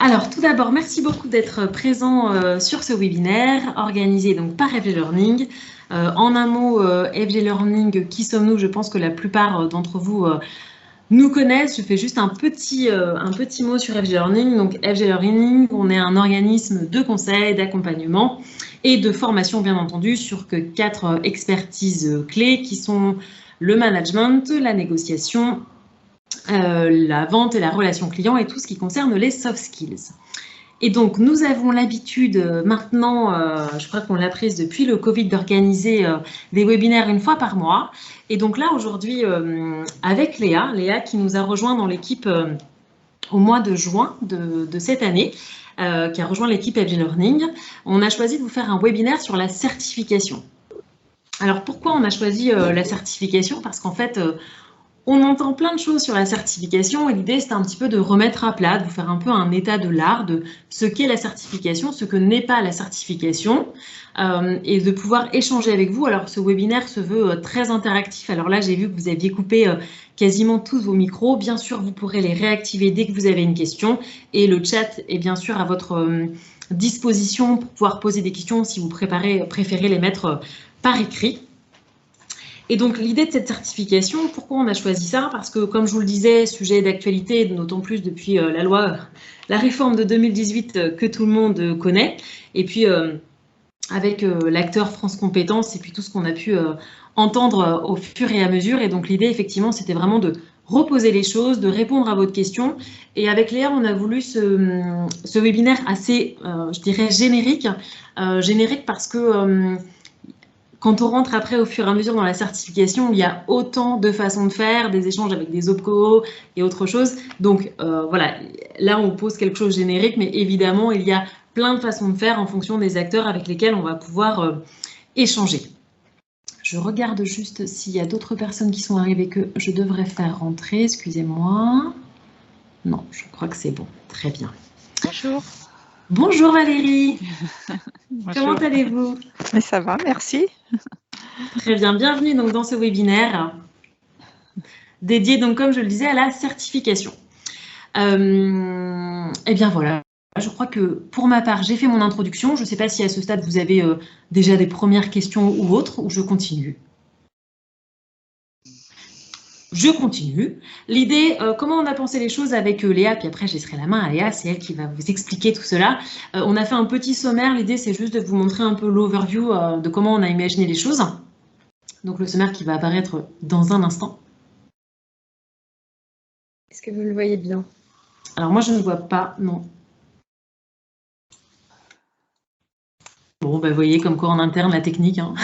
Alors, tout d'abord, merci beaucoup d'être présent sur ce webinaire organisé donc, par FG Learning. En un mot, FG Learning, qui sommes-nous? Je pense que la plupart d'entre vous nous connaissent. Je fais juste un petit mot sur FG Learning. Donc, FG Learning, on est un organisme de conseil, d'accompagnement et de formation, bien entendu, sur 4 expertises clés qui sont le management, la négociation, la vente et la relation client et tout ce qui concerne les soft skills. Et donc, nous avons l'habitude maintenant, je crois qu'on l'a prise depuis le Covid, d'organiser des webinaires 1 fois par mois. Et donc là, aujourd'hui, avec Léa qui nous a rejoint dans l'équipe au mois de juin de cette année, qui a rejoint l'équipe FG Learning, on a choisi de vous faire un webinaire sur la certification. Alors, pourquoi on a choisi la certification? Parce qu'en fait, on entend plein de choses sur la certification et l'idée, c'est un petit peu de remettre à plat, de vous faire un peu un état de l'art de ce qu'est la certification, ce que n'est pas la certification et de pouvoir échanger avec vous. Alors, ce webinaire se veut très interactif. Alors là, j'ai vu que vous aviez coupé quasiment tous vos micros. Bien sûr, vous pourrez les réactiver dès que vous avez une question et le chat est bien sûr à votre disposition pour pouvoir poser des questions si vous préférez les mettre par écrit. Et donc, l'idée de cette certification, pourquoi on a choisi ça? Parce que, comme je vous le disais, sujet d'actualité, d'autant plus depuis la réforme de 2018 que tout le monde connaît, et puis avec l'acteur France Compétences et puis tout ce qu'on a pu entendre au fur et à mesure. Et donc, l'idée, effectivement, c'était vraiment de reposer les choses, de répondre à votre question. Et avec Léa, on a voulu ce webinaire assez, je dirais, générique parce que quand on rentre après au fur et à mesure dans la certification, il y a autant de façons de faire, des échanges avec des OPCO et autre chose. Donc voilà, là on pose quelque chose de générique, mais évidemment il y a plein de façons de faire en fonction des acteurs avec lesquels on va pouvoir échanger. Je regarde juste s'il y a d'autres personnes qui sont arrivées que je devrais faire rentrer, excusez-moi. Non, je crois que c'est bon, très bien. Bonjour. Bonjour Valérie. Bonjour. Comment allez-vous? Mais ça va, merci. Très bien, bienvenue donc dans ce webinaire dédié, donc comme je le disais, à la certification. Eh bien voilà, je crois que pour ma part, j'ai fait mon introduction. Je ne sais pas si à ce stade, vous avez déjà des premières questions ou autres, ou je continue. Je continue. L'idée, comment on a pensé les choses avec Léa, puis après je laisserai la main à Léa, c'est elle qui va vous expliquer tout cela. On a fait un petit sommaire, l'idée c'est juste de vous montrer un peu l'overview de comment on a imaginé les choses. Donc le sommaire qui va apparaître dans un instant. Est-ce que vous le voyez bien? Alors moi je ne vois pas, non. Bon, bah, vous voyez comme quoi en interne la technique. Hein.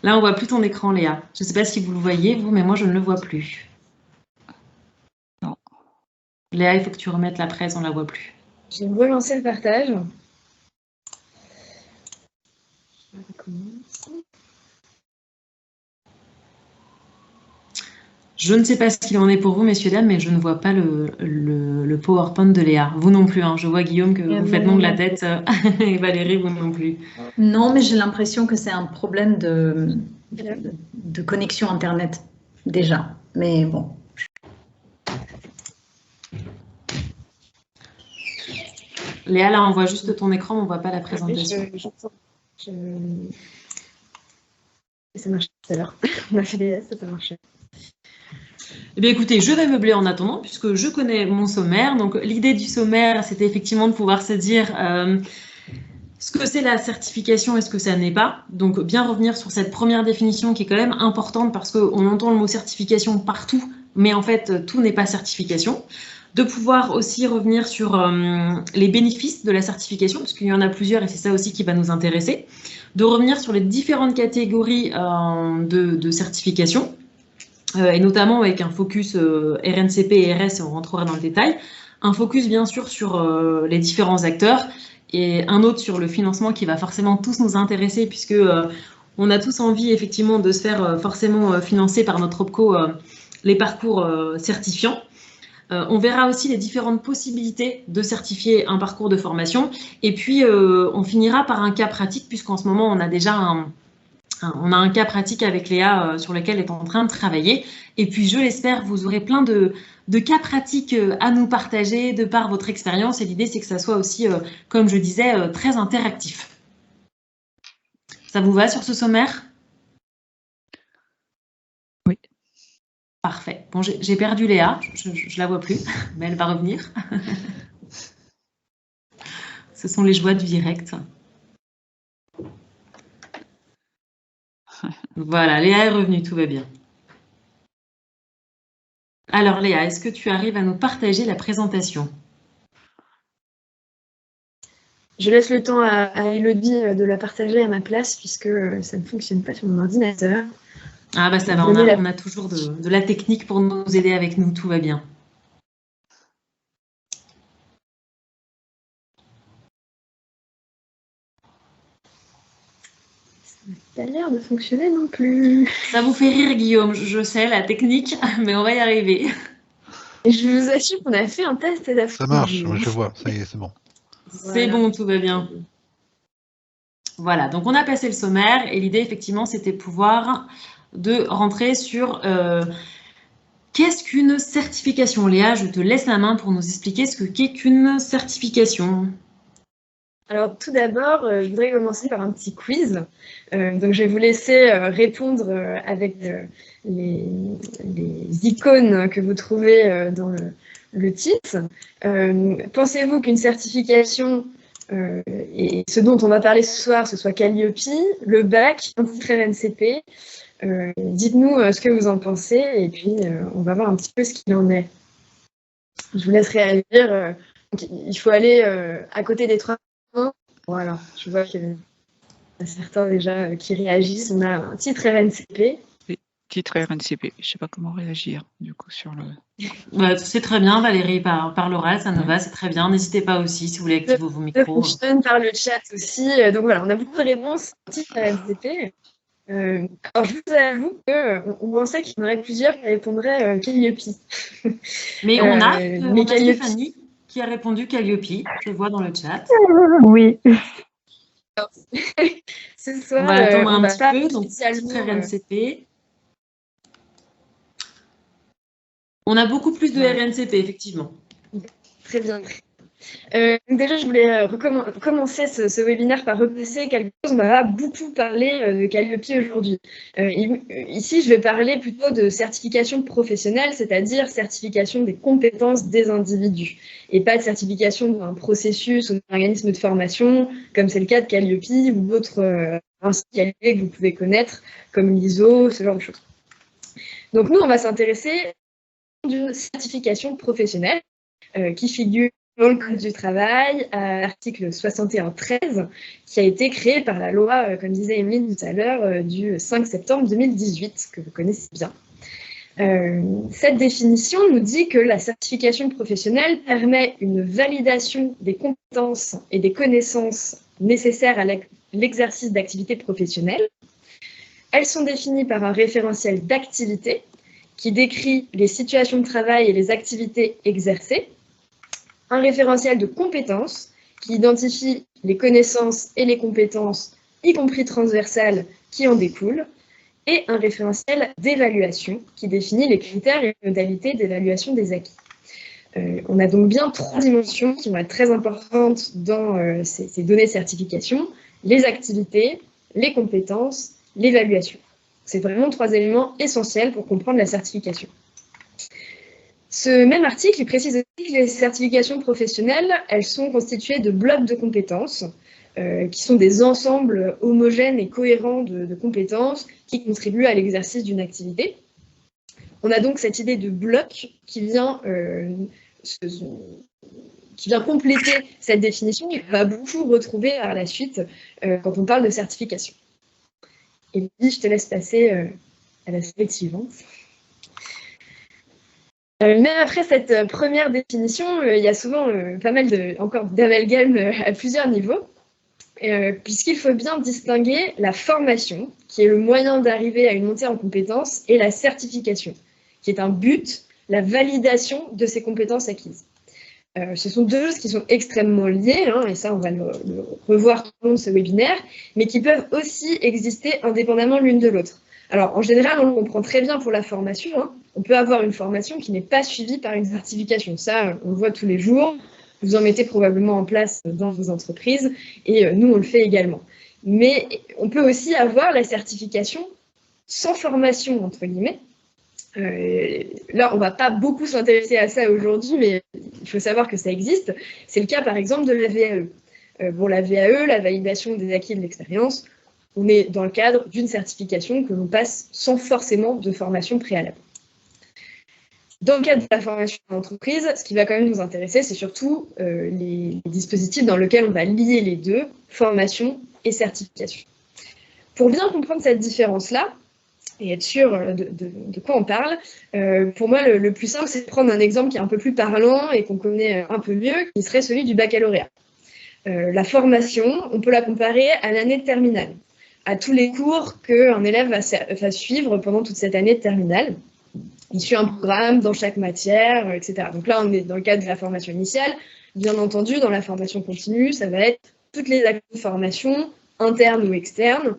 Là, on voit plus ton écran, Léa. Je ne sais pas si vous le voyez, vous, mais moi, je ne le vois plus. Non. Léa, il faut que tu remettes la presse, on ne la voit plus. J'ai relancé le partage. Je recommence. Je ne sais pas ce qu'il en est pour vous, messieurs, dames, mais je ne vois pas le PowerPoint de Léa. Vous non plus, hein. Je vois, Guillaume, que vous faites non de la tête. Et Valérie, vous non plus. Non, mais j'ai l'impression que c'est un problème de connexion Internet, déjà. Mais bon. Léa, là, on voit juste ton écran, on ne voit pas la présentation. Ça marchait tout à l'heure. On a fait des tests, ça marchait. Eh bien, écoutez, je vais meubler en attendant, puisque je connais mon sommaire. Donc, l'idée du sommaire, c'était effectivement de pouvoir se dire ce que c'est la certification et ce que ça n'est pas. Donc, bien revenir sur cette première définition qui est quand même importante parce qu'on entend le mot certification partout, mais en fait, tout n'est pas certification. De pouvoir aussi revenir sur les bénéfices de la certification, parce qu'il y en a plusieurs et c'est ça aussi qui va nous intéresser. De revenir sur les différentes catégories de certification. Et notamment avec un focus RNCP et RS, et on rentrera dans le détail. Un focus bien sûr sur les différents acteurs et un autre sur le financement qui va forcément tous nous intéresser puisque on a tous envie effectivement de se faire forcément financer par notre OPCO les parcours certifiants. On verra aussi les différentes possibilités de certifier un parcours de formation et puis on finira par un cas pratique puisqu'en ce moment on a déjà On a un cas pratique avec Léa sur lequel elle est en train de travailler. Et puis, je l'espère, vous aurez plein de cas pratiques à nous partager de par votre expérience. Et l'idée, c'est que ça soit aussi, comme je disais, très interactif. Ça vous va sur ce sommaire? Oui. Parfait. Bon, j'ai perdu Léa, je la vois plus, mais elle va revenir. Ce sont les joies du direct. Voilà, Léa est revenue, tout va bien. Alors Léa, est-ce que tu arrives à nous partager la présentation? Je laisse le temps à Elodie de la partager à ma place puisque ça ne fonctionne pas sur mon ordinateur. Ah bah ça va, on a toujours de la technique pour nous aider avec nous, tout va bien. Ça n'a pas l'air de fonctionner non plus. Ça vous fait rire Guillaume, je sais la technique, mais on va y arriver. Et je vous assure qu'on a fait un test d'adaptation. Ça marche, je vois, ça y est, c'est bon. C'est bon, tout va bien. Voilà, donc on a passé le sommaire et l'idée effectivement c'était de rentrer sur qu'est-ce qu'une certification. Léa, je te laisse la main pour nous expliquer ce qu'est qu'une certification. Alors tout d'abord, je voudrais commencer par un petit quiz. Donc je vais vous laisser répondre avec les icônes que vous trouvez dans le titre. Pensez-vous qu'une certification et ce dont on va parler ce soir, ce soit Calliope, le bac, un titre RNCP? Dites-nous ce que vous en pensez et puis on va voir un petit peu ce qu'il en est. Je vous laisse réagir. Il faut aller à côté des 3 points. Voilà, je vois qu'il y a certains déjà qui réagissent. On a un titre RNCP. Titre RNCP, je ne sais pas comment réagir du coup sur le... Ouais, c'est très bien Valérie, par l'oral, ça nous va, c'est très bien. N'hésitez pas aussi si vous voulez activer vos micros. Fonctionne par le chat aussi. Donc voilà, on a beaucoup de réponses. Titre RNCP. Alors je vous avoue qu'on pensait qu'il y en aurait plusieurs qui répondraient Calliope. Mais on a Calliope... Stéphanie qui a répondu Calliope, je le vois dans le chat. Oui. Ce soir, on va attendre un petit peu, donc titre RNCP. On a beaucoup plus de RNCP, effectivement. Très bien. Déjà, je voulais commencer ce webinaire par repasser quelque chose. On va beaucoup parlé de Calliope aujourd'hui. Ici, je vais parler plutôt de certification professionnelle, c'est-à-dire certification des compétences des individus, et pas de certification d'un processus ou d'un organisme de formation, comme c'est le cas de Calliope ou d'autres instituts que vous pouvez connaître, comme l'ISO, ce genre de choses. Donc nous, on va s'intéresser d'une certification professionnelle qui figure dans le Code du travail, à l'article 61.13, qui a été créé par la loi, comme disait Emeline tout à l'heure, du 5 septembre 2018, que vous connaissez bien. Cette définition nous dit que la certification professionnelle permet une validation des compétences et des connaissances nécessaires à l'exercice d'activités professionnelles. Elles sont définies par un référentiel d'activité qui décrit les situations de travail et les activités exercées, un référentiel de compétences qui identifie les connaissances et les compétences, y compris transversales, qui en découlent, et un référentiel d'évaluation qui définit les critères et les modalités d'évaluation des acquis. On a donc bien 3 dimensions qui vont être très importantes dans ces données de certification: les activités, les compétences, l'évaluation. C'est vraiment 3 éléments essentiels pour comprendre la certification. Ce même article il précise aussi que les certifications professionnelles, elles sont constituées de blocs de compétences, qui sont des ensembles homogènes et cohérents de compétences qui contribuent à l'exercice d'une activité. On a donc cette idée de bloc qui vient compléter cette définition et qu'on va beaucoup retrouver par la suite quand on parle de certification. Et je te laisse passer à la slide suivante. Mais après cette première définition, il y a souvent pas mal encore d'amalgames à plusieurs niveaux, puisqu'il faut bien distinguer la formation, qui est le moyen d'arriver à une montée en compétences, et la certification, qui est un but, la validation de ces compétences acquises. Ce sont deux choses qui sont extrêmement liées, hein, et ça, on va le revoir tout au long de ce webinaire, mais qui peuvent aussi exister indépendamment l'une de l'autre. Alors, en général, on le comprend très bien pour la formation. Hein. On peut avoir une formation qui n'est pas suivie par une certification. Ça, on le voit tous les jours. Vous en mettez probablement en place dans vos entreprises, et nous, on le fait également. Mais on peut aussi avoir la certification sans formation, entre guillemets. Là, on ne va pas beaucoup s'intéresser à ça aujourd'hui, mais il faut savoir que ça existe. C'est le cas, par exemple, de la VAE. Bon, la VAE, la validation des acquis de l'expérience, on est dans le cadre d'une certification que l'on passe sans forcément de formation préalable. Dans le cadre de la formation en entreprise, ce qui va quand même nous intéresser, c'est surtout les dispositifs dans lesquels on va lier les deux, formation et certification. Pour bien comprendre cette différence-là, et être sûr de quoi on parle, pour moi, le plus simple, c'est de prendre un exemple qui est un peu plus parlant et qu'on connaît un peu mieux, qui serait celui du baccalauréat. La formation, on peut la comparer à l'année de terminale, à tous les cours qu'un élève va suivre pendant toute cette année de terminale. Il suit un programme dans chaque matière, etc. Donc là, on est dans le cadre de la formation initiale. Bien entendu, dans la formation continue, ça va être toutes les actions de formation, internes ou externes,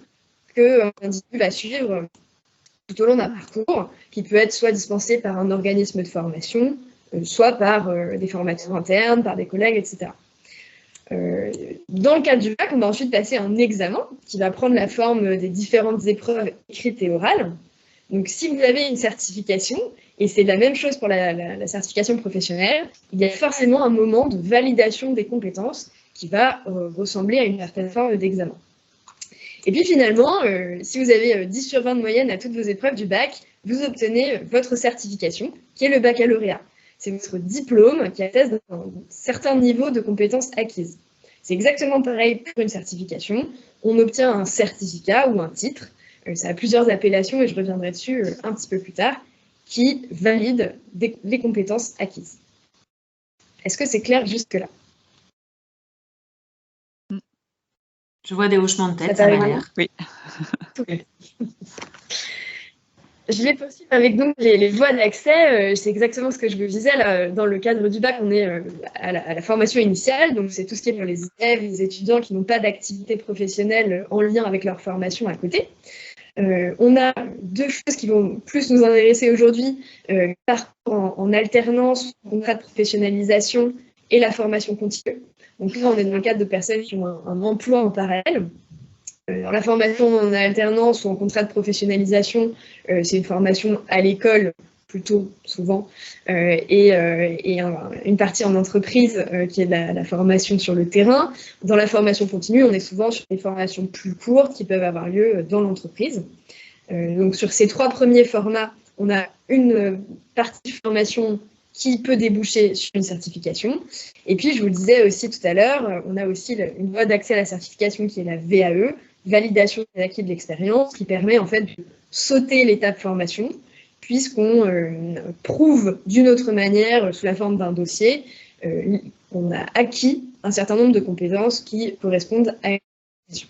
qu'un individu va suivre tout au long d'un parcours, qui peut être soit dispensé par un organisme de formation, soit par des formateurs internes, par des collègues, etc. Dans le cadre du bac, on va ensuite passer un examen qui va prendre la forme des différentes épreuves écrites et orales. Donc, si vous avez une certification, et c'est la même chose pour la certification professionnelle, il y a forcément un moment de validation des compétences qui va ressembler à une certaine forme d'examen. Et puis finalement, si vous avez 10 sur 20 de moyenne à toutes vos épreuves du bac, vous obtenez votre certification, qui est le baccalauréat. C'est votre diplôme qui atteste d'un certain niveau de compétences acquises. C'est exactement pareil pour une certification. On obtient un certificat ou un titre, ça a plusieurs appellations et je reviendrai dessus un petit peu plus tard, qui valide les compétences acquises. Est-ce que c'est clair jusque-là? Je vois des hochements de tête, ça m'a l'air. Oui. Je vais poursuivre avec donc les voies d'accès. C'est exactement ce que je vous disais. Là, dans le cadre du bac, on est à la formation initiale. Donc, c'est tout ce qui est pour les élèves, les étudiants qui n'ont pas d'activité professionnelle en lien avec leur formation à côté. On a deux choses qui vont plus nous intéresser aujourd'hui, parcours en alternance, contrat de professionnalisation et la formation continue. Donc là, on est dans le cadre de personnes qui ont un emploi en parallèle. La formation en alternance ou en contrat de professionnalisation, c'est une formation à l'école, plutôt souvent, et une partie en entreprise qui est la formation sur le terrain. Dans la formation continue, on est souvent sur des formations plus courtes qui peuvent avoir lieu dans l'entreprise. Donc sur ces trois premiers formats, on a une partie de formation qui peut déboucher sur une certification. Et puis, je vous le disais aussi tout à l'heure, on a aussi une voie d'accès à la certification qui est la VAE, validation des acquis de l'expérience, qui permet en fait de sauter l'étape formation, puisqu'on prouve d'une autre manière, sous la forme d'un dossier, qu'on a acquis un certain nombre de compétences qui correspondent à une certification.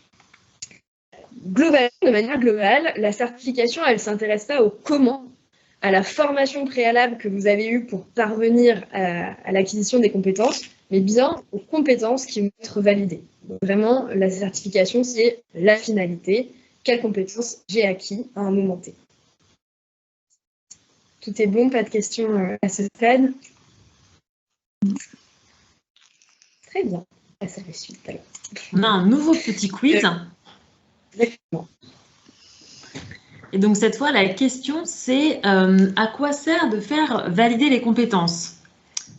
Globalement, de manière globale, la certification, elle ne s'intéresse pas au comment, à la formation préalable que vous avez eue pour parvenir à l'acquisition des compétences, mais bien aux compétences qui vont être validées. Donc vraiment, la certification, c'est la finalité. Quelles compétences j'ai acquis à un moment T. Tout est bon, pas de questions à ce stade? Très bien. Ah, ça fait suite alors. On a un nouveau petit quiz. Exactement. Et donc cette fois, la question, c'est à quoi sert de faire valider les compétences?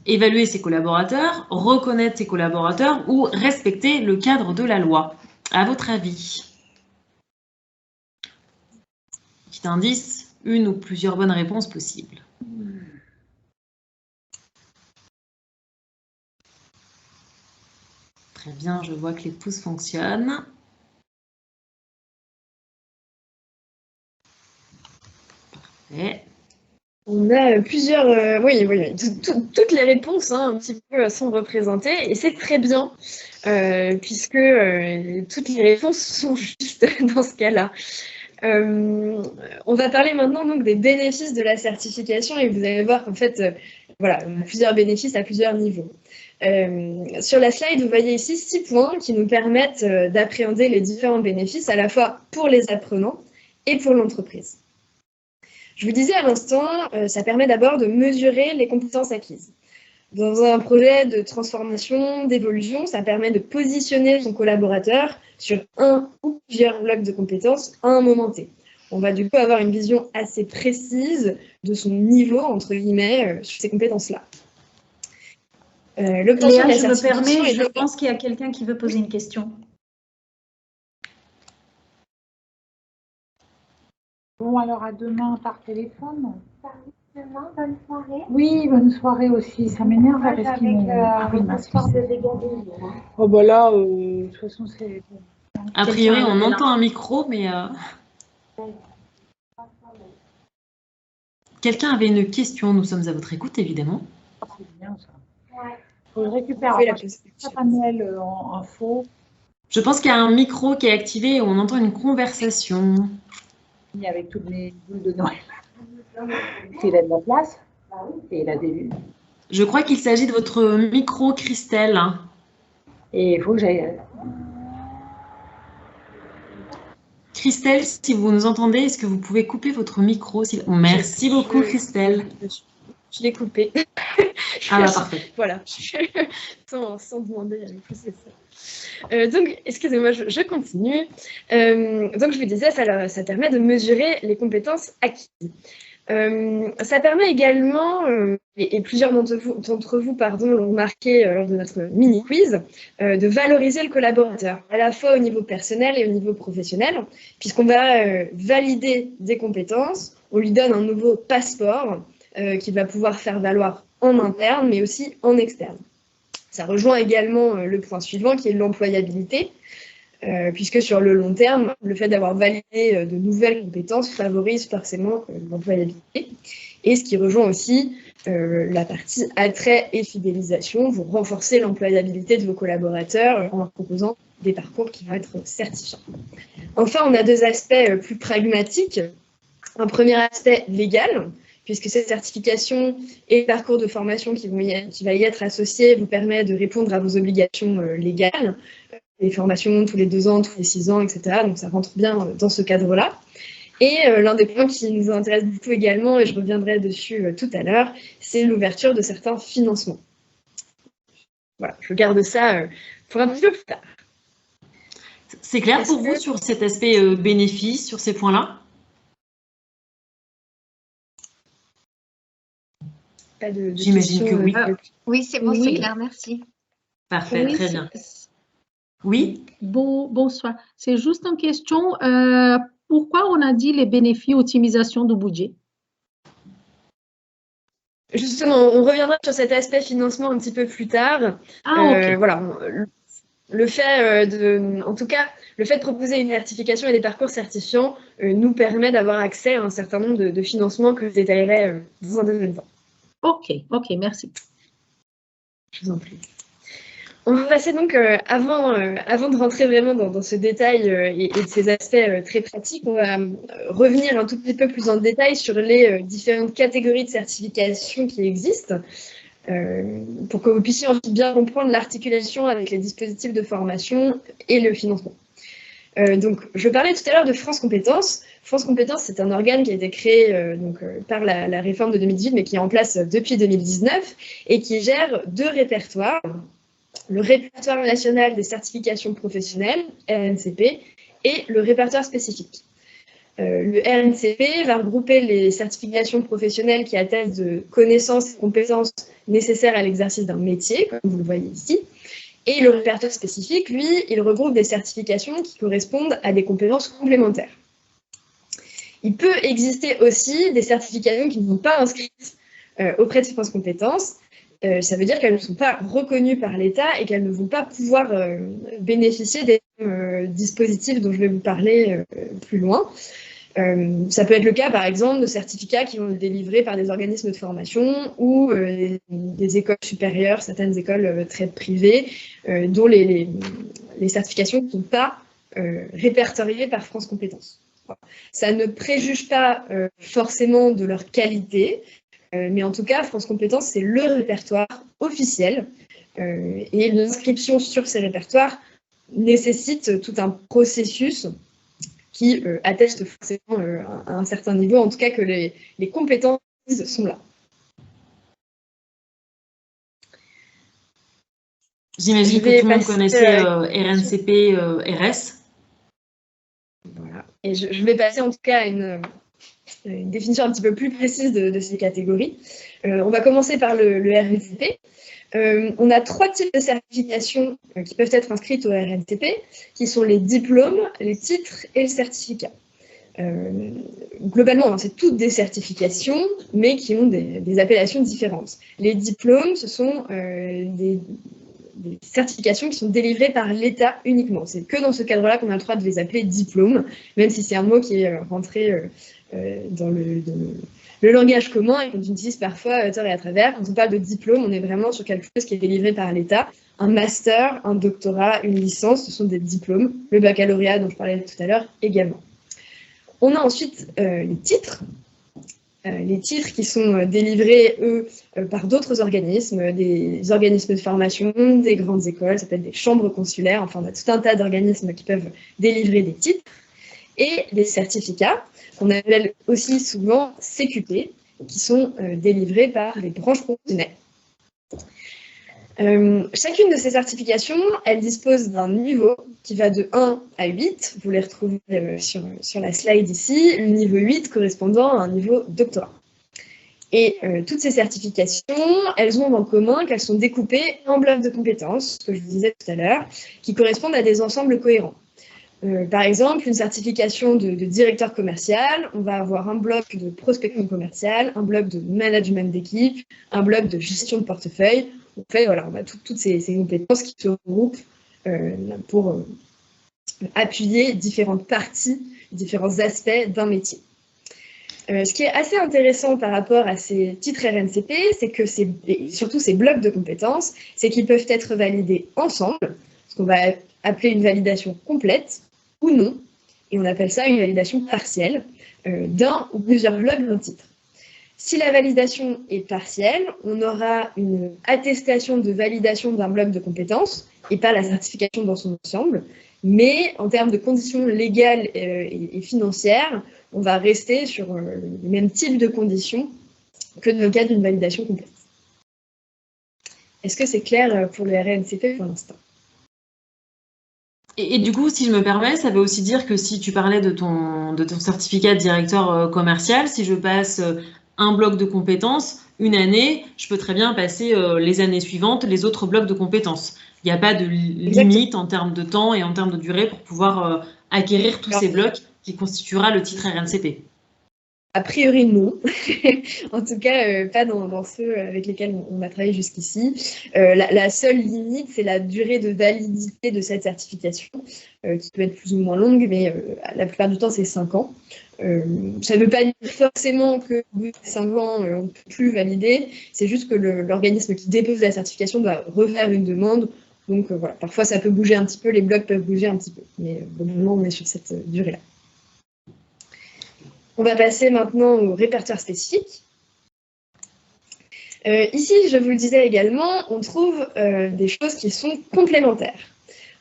Évaluer ses collaborateurs, reconnaître ses collaborateurs ou respecter le cadre de la loi? À votre avis? Petit indice, une ou plusieurs bonnes réponses possibles. Très bien, je vois que les pouces fonctionnent. Parfait. On a plusieurs, oui, toutes les réponses un petit peu sont représentées et c'est très bien puisque toutes les réponses sont justes dans ce cas-là. On va parler maintenant donc des bénéfices de la certification et vous allez voir qu'en fait, voilà, on a plusieurs bénéfices à plusieurs niveaux. Sur la slide, vous voyez ici 6 points qui nous permettent d'appréhender les différents bénéfices à la fois pour les apprenants et pour l'entreprise. Je vous disais à l'instant, ça permet d'abord de mesurer les compétences acquises. Dans un projet de transformation, d'évolution, ça permet de positionner son collaborateur sur un ou plusieurs blocs de compétences à un moment T. On va du coup avoir une vision assez précise de son niveau, entre guillemets, sur ces compétences-là. Léa, je me permets, je pense qu'il y a quelqu'un qui veut poser une question. Bon, alors à demain par téléphone. Demain, bonne soirée. Oui, bonne soirée aussi. Ça m'énerve parce qu'ils m'ont... Oh bah là, de toute façon, c'est... A priori, on entend un micro, mais... Quelqu'un avait une question, nous sommes à votre écoute, évidemment. C'est bien ça. Ouais. Faut que je récupère un panel en faux. Je pense qu'il y a un micro qui est activé et on entend une conversation. Avec toutes les boules de Noël. Il a de la place et il a des... Je crois qu'il s'agit de votre micro, Christelle. Et il faut que j'aille... Christelle, si vous nous entendez, est-ce que vous pouvez couper votre micro? Merci beaucoup, Christelle. Je l'ai coupé. Ah bah parfait. Voilà, sans demander, c'est ça. Donc, excusez-moi, je continue. Donc, je vous disais, ça permet de mesurer les compétences acquises. Ça permet également, et plusieurs d'entre vous l'ont remarqué lors de notre mini-quiz, de valoriser le collaborateur, à la fois au niveau personnel et au niveau professionnel, puisqu'on va valider des compétences, on lui donne un nouveau passeport qu'il va pouvoir faire valoir en interne, mais aussi en externe. Ça rejoint également le point suivant, qui est l'employabilité, puisque sur le long terme, le fait d'avoir validé de nouvelles compétences favorise forcément l'employabilité. Et ce qui rejoint aussi la partie attrait et fidélisation, vous renforcez l'employabilité de vos collaborateurs en leur proposant des parcours qui vont être certifiants. Enfin, on a deux aspects plus pragmatiques. Un premier aspect légal, puisque cette certification et le parcours de formation qui va y être associé vous permet de répondre à vos obligations légales, les formations tous les 2 ans, tous les 6 ans, etc. Donc ça rentre bien dans ce cadre-là. Et l'un des points qui nous intéresse beaucoup également, et je reviendrai dessus tout à l'heure, c'est l'ouverture de certains financements. Voilà, je garde ça pour un petit peu plus tard. C'est clair pour vous sur cet aspect bénéfice, sur ces points-là? J'imagine que oui. Oui, c'est bon, c'est clair, merci. Parfait, oui, très bien. Oui. Bonsoir. C'est juste une question. Pourquoi on a dit les bénéfices optimisation du budget? Justement, on reviendra sur cet aspect financement un petit peu plus tard. Ok. Voilà. Le fait en tout cas, le fait de proposer une certification et des parcours certifiants nous permet d'avoir accès à un certain nombre de financements que je détaillerai dans un deuxième temps. Ok, merci. Je vous en prie. On va passer donc, avant de rentrer vraiment dans ce détail et de ces aspects très pratiques, on va revenir un tout petit peu plus en détail sur les différentes catégories de certification qui existent, pour que vous puissiez ensuite bien comprendre l'articulation avec les dispositifs de formation et le financement. Donc, je parlais tout à l'heure de France Compétences. France Compétences, c'est un organe qui a été créé par la réforme de 2018, mais qui est en place depuis 2019 et qui gère 2 répertoires. Le répertoire national des certifications professionnelles, RNCP, et le répertoire spécifique. Le RNCP va regrouper les certifications professionnelles qui attestent de connaissances et compétences nécessaires à l'exercice d'un métier, comme vous le voyez ici. Et le répertoire spécifique, lui, il regroupe des certifications qui correspondent à des compétences complémentaires. Il peut exister aussi des certifications qui ne sont pas inscrites auprès de France Compétences. Ça veut dire qu'elles ne sont pas reconnues par l'État et qu'elles ne vont pas pouvoir bénéficier des dispositifs dont je vais vous parler plus loin. Ça peut être le cas, par exemple, de certificats qui vont être délivrés par des organismes de formation ou des écoles supérieures, certaines écoles très privées, dont les certifications ne sont pas répertoriées par France Compétences. Ça ne préjuge pas forcément de leur qualité, mais en tout cas, France Compétences, c'est le répertoire officiel. Et l'inscription sur ces répertoires nécessite tout un processus qui atteste forcément à un certain niveau, en tout cas que les compétences sont là. J'imagine que tout le monde connaissait RNCP, RS. Voilà. Et je vais passer en tout cas à une définition un petit peu plus précise de ces catégories. On va commencer par le RNCP. On a 3 types de certifications qui peuvent être inscrites au RNCP, qui sont les diplômes, les titres et le certificat. Globalement, c'est toutes des certifications, mais qui ont des appellations différentes. Les diplômes, ce sont des certifications qui sont délivrées par l'État uniquement. C'est que dans ce cadre-là qu'on a le droit de les appeler diplômes, même si c'est un mot qui est rentré dans le langage commun et qu'on utilise parfois à tort et à travers. Quand on parle de diplôme, on est vraiment sur quelque chose qui est délivré par l'État. Un master, un doctorat, une licence, ce sont des diplômes. Le baccalauréat dont je parlais tout à l'heure également. On a ensuite les titres. Les titres qui sont délivrés, eux, par d'autres organismes, des organismes de formation, des grandes écoles, ça peut être des chambres consulaires, enfin, on a tout un tas d'organismes qui peuvent délivrer des titres. Et les certificats, qu'on appelle aussi souvent CQP, qui sont délivrés par les branches professionnelles. Chacune de ces certifications, elle dispose d'un niveau qui va de 1 à 8. Vous les retrouvez sur la slide ici, le niveau 8 correspondant à un niveau doctorat. Et toutes ces certifications, elles ont en commun qu'elles sont découpées en blocs de compétences, ce que je vous disais tout à l'heure, qui correspondent à des ensembles cohérents. Par exemple, une certification de directeur commercial, on va avoir un bloc de prospection commerciale, un bloc de management d'équipe, un bloc de gestion de portefeuille. En fait, voilà, on a toutes ces compétences qui se regroupent pour appuyer différentes parties, différents aspects d'un métier. Ce qui est assez intéressant par rapport à ces titres RNCP, c'est que et surtout ces blocs de compétences, c'est qu'ils peuvent être validés ensemble, ce qu'on va appeler une validation complète ou non, et on appelle ça une validation partielle d'un ou plusieurs blocs d'un titre. Si la validation est partielle, on aura une attestation de validation d'un bloc de compétences et pas la certification dans son ensemble. Mais en termes de conditions légales et financières, on va rester sur le même type de conditions que dans le cas d'une validation complète. Est-ce que c'est clair pour le RNCP pour l'instant ? Et du coup, si je me permets, ça veut aussi dire que si tu parlais de ton certificat de directeur commercial, si je passe un bloc de compétences, une année, je peux très bien passer les années suivantes, les autres blocs de compétences. Il n'y a pas de limite en termes de temps et en termes de durée pour pouvoir acquérir tous ces blocs qui constituera le titre RNCP. A priori, non. En tout cas, pas dans ceux avec lesquels on a travaillé jusqu'ici. La seule limite, c'est la durée de validité de cette certification, qui peut être plus ou moins longue, mais la plupart du temps, c'est 5 ans. Ça ne veut pas dire forcément qu'au bout de 5 ans, on ne peut plus valider. C'est juste que l'organisme qui dépose la certification doit refaire une demande. Donc voilà, parfois ça peut bouger un petit peu, les blocs peuvent bouger un petit peu. Mais globalement, on est sur cette durée-là. On va passer maintenant au répertoire spécifique. Ici, je vous le disais également, on trouve des choses qui sont complémentaires.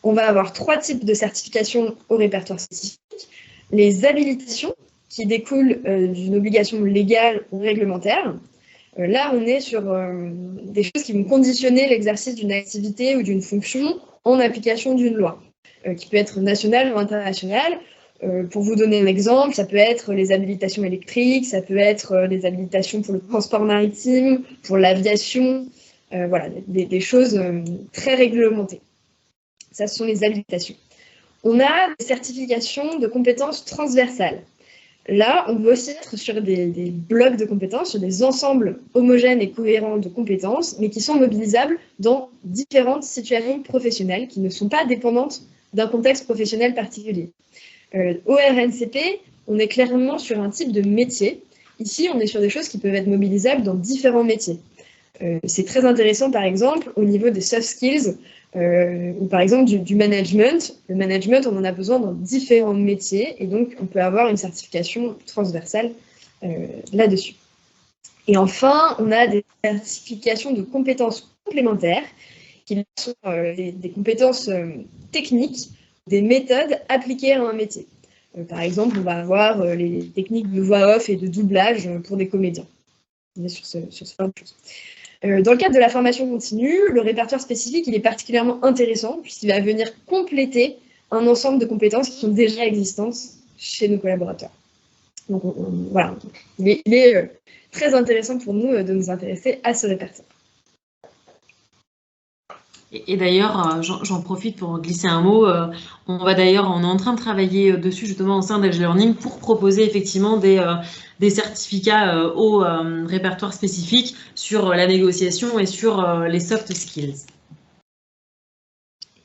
On va avoir 3 types de certifications au répertoire spécifique. Les habilitations, qui découlent d'une obligation légale ou réglementaire. Là, on est sur des choses qui vont conditionner l'exercice d'une activité ou d'une fonction en application d'une loi, qui peut être nationale ou internationale. Pour vous donner un exemple, ça peut être les habilitations électriques, ça peut être les habilitations pour le transport maritime, pour l'aviation, voilà, des choses très réglementées. Ça, ce sont les habilitations. On a des certifications de compétences transversales. Là, on veut aussi être sur des blocs de compétences, sur des ensembles homogènes et cohérents de compétences, mais qui sont mobilisables dans différentes situations professionnelles qui ne sont pas dépendantes d'un contexte professionnel particulier. Au RNCP, on est clairement sur un type de métier. Ici, on est sur des choses qui peuvent être mobilisables dans différents métiers. C'est très intéressant, par exemple, au niveau des soft skills. ou par exemple du management. Le management, on en a besoin dans différents métiers et donc on peut avoir une certification transversale là-dessus. Et enfin, on a des certifications de compétences complémentaires qui sont des compétences techniques, des méthodes appliquées à un métier. Par exemple, on va avoir les techniques de voix off et de doublage pour des comédiens. On est sur ce genre de choses. Dans le cadre de la formation continue, le répertoire spécifique il est particulièrement intéressant puisqu'il va venir compléter un ensemble de compétences qui sont déjà existantes chez nos collaborateurs. Donc voilà, il est très intéressant pour nous de nous intéresser à ce répertoire. Et d'ailleurs, j'en profite pour glisser un mot. On est en train de travailler dessus justement au sein d'Edge Learning pour proposer effectivement des certificats au répertoire spécifique sur la négociation et sur les soft skills.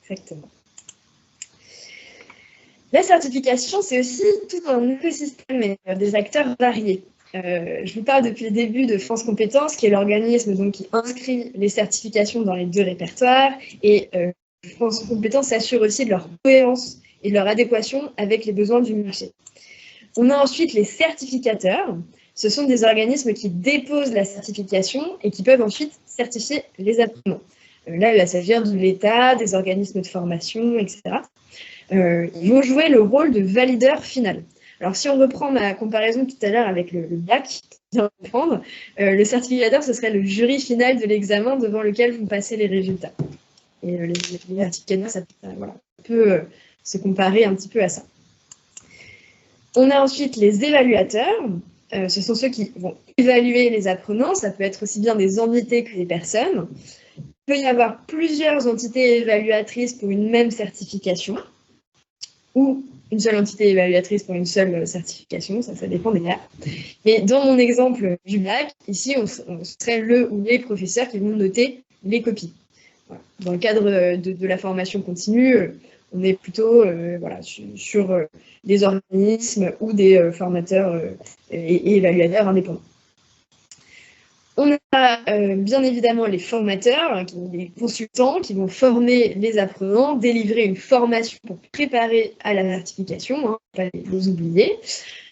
Exactement. La certification, c'est aussi tout un écosystème et des acteurs variés. Je vous parle depuis le début de France Compétences, qui est l'organisme qui inscrit les certifications dans les 2 répertoires. Et France Compétences s'assure aussi de leur cohérence et de leur adéquation avec les besoins du marché. On a ensuite les certificateurs. Ce sont des organismes qui déposent la certification et qui peuvent ensuite certifier les apprenants. Là, il va s'agir de l'État, des organismes de formation, etc. Ils vont jouer le rôle de valideur final. Alors, si on reprend ma comparaison tout à l'heure avec le bac, le certificateur, ce serait le jury final de l'examen devant lequel vont passer les résultats. Et les certificateurs, ça peut se comparer un petit peu à ça. On a ensuite les évaluateurs. Ce sont ceux qui vont évaluer les apprenants. Ça peut être aussi bien des entités que des personnes. Il peut y avoir plusieurs entités évaluatrices pour une même certification ou une seule entité évaluatrice pour une seule certification, ça dépend des cas. Mais dans mon exemple du bac, ici, on serait le ou les professeurs qui vont noter les copies. Voilà. Dans le cadre de la formation continue, on est plutôt sur des organismes ou des formateurs et évaluateurs indépendants. On a bien évidemment les formateurs, les consultants qui vont former les apprenants, délivrer une formation pour préparer à la certification, pas les oublier.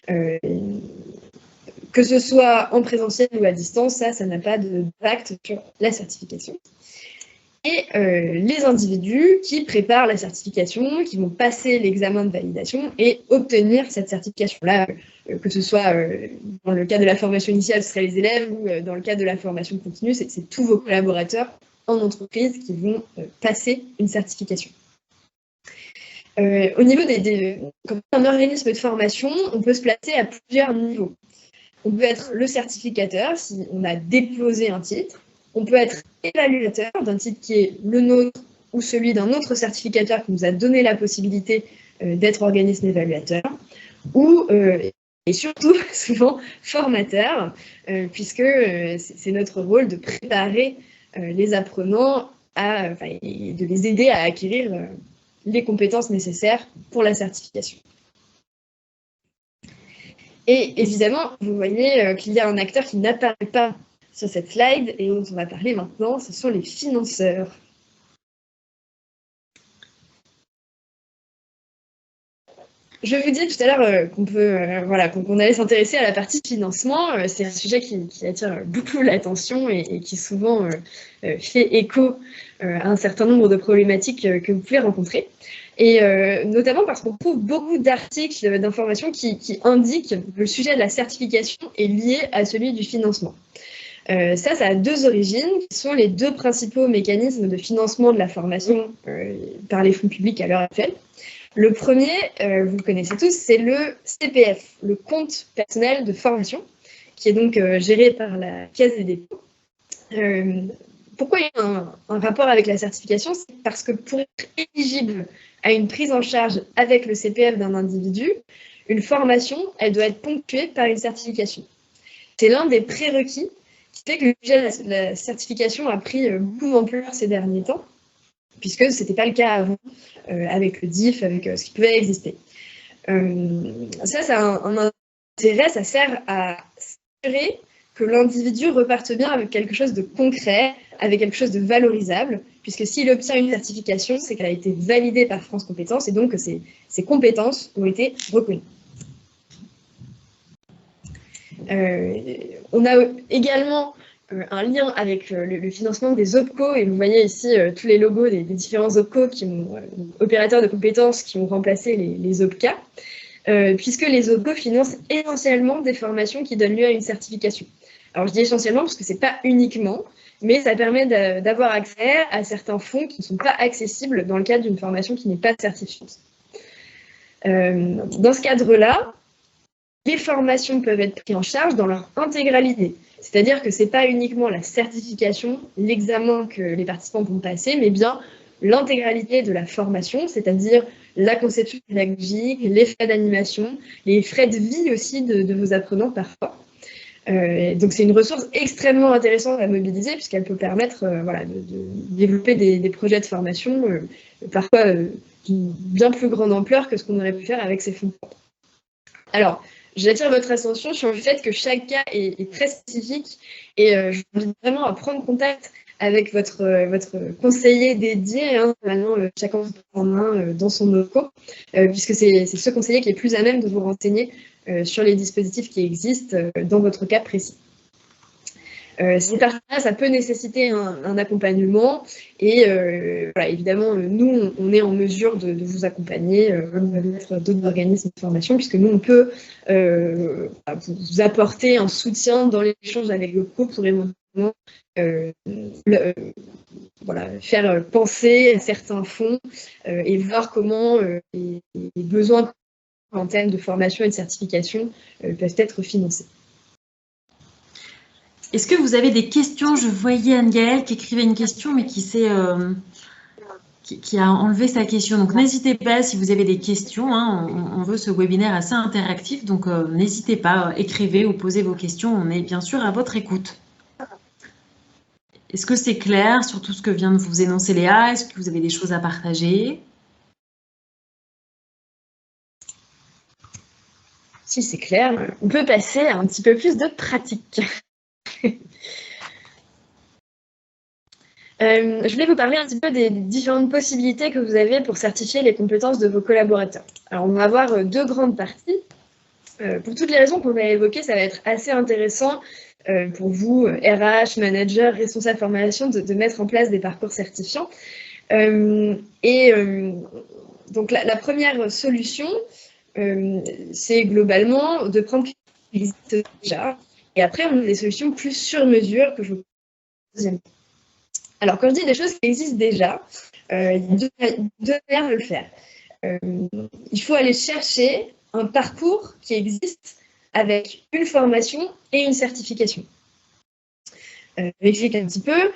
Que ce soit en présentiel ou à distance, ça n'a pas d'impact sur la certification. Et les individus qui préparent la certification, qui vont passer l'examen de validation et obtenir cette certification-là, que ce soit dans le cas de la formation initiale, ce seraient les élèves, ou dans le cas de la formation continue, c'est tous vos collaborateurs en entreprise qui vont passer une certification. Au niveau comme un organisme de formation, on peut se placer à plusieurs niveaux. On peut être le certificateur si on a déposé un titre. On peut être évaluateur d'un titre qui est le nôtre ou celui d'un autre certificateur qui nous a donné la possibilité d'être organisme évaluateur. Ou, et surtout, souvent, formateur, puisque c'est notre rôle de préparer les apprenants et de les aider à acquérir les compétences nécessaires pour la certification. Et évidemment, vous voyez qu'il y a un acteur qui n'apparaît pas sur cette slide et dont on va parler maintenant, ce sont les financeurs. Je vous disais tout à l'heure qu'on allait s'intéresser à la partie financement. C'est un sujet qui attire beaucoup l'attention et qui souvent fait écho à un certain nombre de problématiques que vous pouvez rencontrer. Et notamment parce qu'on trouve beaucoup d'articles, d'informations qui indiquent que le sujet de la certification est lié à celui du financement. Ça a 2 origines, qui sont les 2 principaux mécanismes de financement de la formation par les fonds publics à l'heure actuelle. Le premier, vous le connaissez tous, c'est le CPF, le compte personnel de formation, qui est donc géré par la Caisse des dépôts. Pourquoi il y a un rapport avec la certification? C'est parce que pour être éligible à une prise en charge avec le CPF d'un individu, une formation, elle doit être ponctuée par une certification. C'est l'un des prérequis qui fait que le sujet de la certification a pris beaucoup d'ampleur ces derniers temps, puisque ce n'était pas le cas avant, avec le DIF, avec ce qui pouvait exister. Ça a un intérêt, ça sert à s'assurer que l'individu reparte bien avec quelque chose de concret, avec quelque chose de valorisable, puisque s'il obtient une certification, c'est qu'elle a été validée par France Compétences et donc que ses compétences ont été reconnues. On a également un lien avec le financement des OPCO, et vous voyez ici tous les logos des différents OPCO, opérateurs de compétences qui ont remplacé les OPCA, puisque les OPCO financent essentiellement des formations qui donnent lieu à une certification. Alors je dis essentiellement parce que ce n'est pas uniquement, mais ça permet d'avoir accès à certains fonds qui ne sont pas accessibles dans le cadre d'une formation qui n'est pas certifiante. Dans ce cadre-là, les formations peuvent être prises en charge dans leur intégralité. C'est-à-dire que ce n'est pas uniquement la certification, l'examen que les participants vont passer, mais bien l'intégralité de la formation, c'est-à-dire la conception pédagogique, les frais d'animation, les frais de vie aussi de vos apprenants parfois. Donc c'est une ressource extrêmement intéressante à mobiliser puisqu'elle peut permettre de développer des projets de formation parfois d'une bien plus grande ampleur que ce qu'on aurait pu faire avec ces fonds. Alors, j'attire votre attention sur le fait que chaque cas est très spécifique et je vous invite vraiment à prendre contact avec votre conseiller dédié. Maintenant, chacun se prend en main dans son OPCO, puisque c'est ce conseiller qui est plus à même de vous renseigner sur les dispositifs qui existent dans votre cas précis. Ces parties-là, ça peut nécessiter un accompagnement et évidemment, nous, on est en mesure de vous accompagner, d'autres organismes de formation, puisque nous, on peut vous apporter un soutien dans l'échange avec le co pour éventuellement faire penser à certains fonds et voir comment les besoins en termes de formation et de certification peuvent être financés. Est-ce que vous avez des questions? Je voyais Anne-Gaëlle qui écrivait une question, mais qui a enlevé sa question. Donc, n'hésitez pas si vous avez des questions. On veut ce webinaire assez interactif, donc n'hésitez pas, écrivez ou posez vos questions. On est bien sûr à votre écoute. Est-ce que c'est clair sur tout ce que vient de vous énoncer Léa? Est-ce que vous avez des choses à partager? Si c'est clair, on peut passer à un petit peu plus de pratique. Je voulais vous parler un petit peu des différentes possibilités que vous avez pour certifier les compétences de vos collaborateurs. Alors, on va avoir deux grandes parties. Pour toutes les raisons qu'on va évoquer, ça va être assez intéressant pour vous, RH, manager, responsable formation, de mettre en place des parcours certifiants. Donc, la première solution, c'est globalement de prendre ce qui existe déjà. Et après, on a des solutions plus sur mesure que je vous propose. Alors, quand je dis des choses qui existent déjà, il y a deux manières de le faire. Il faut aller chercher un parcours qui existe avec une formation et une certification. Je vais expliquer un petit peu.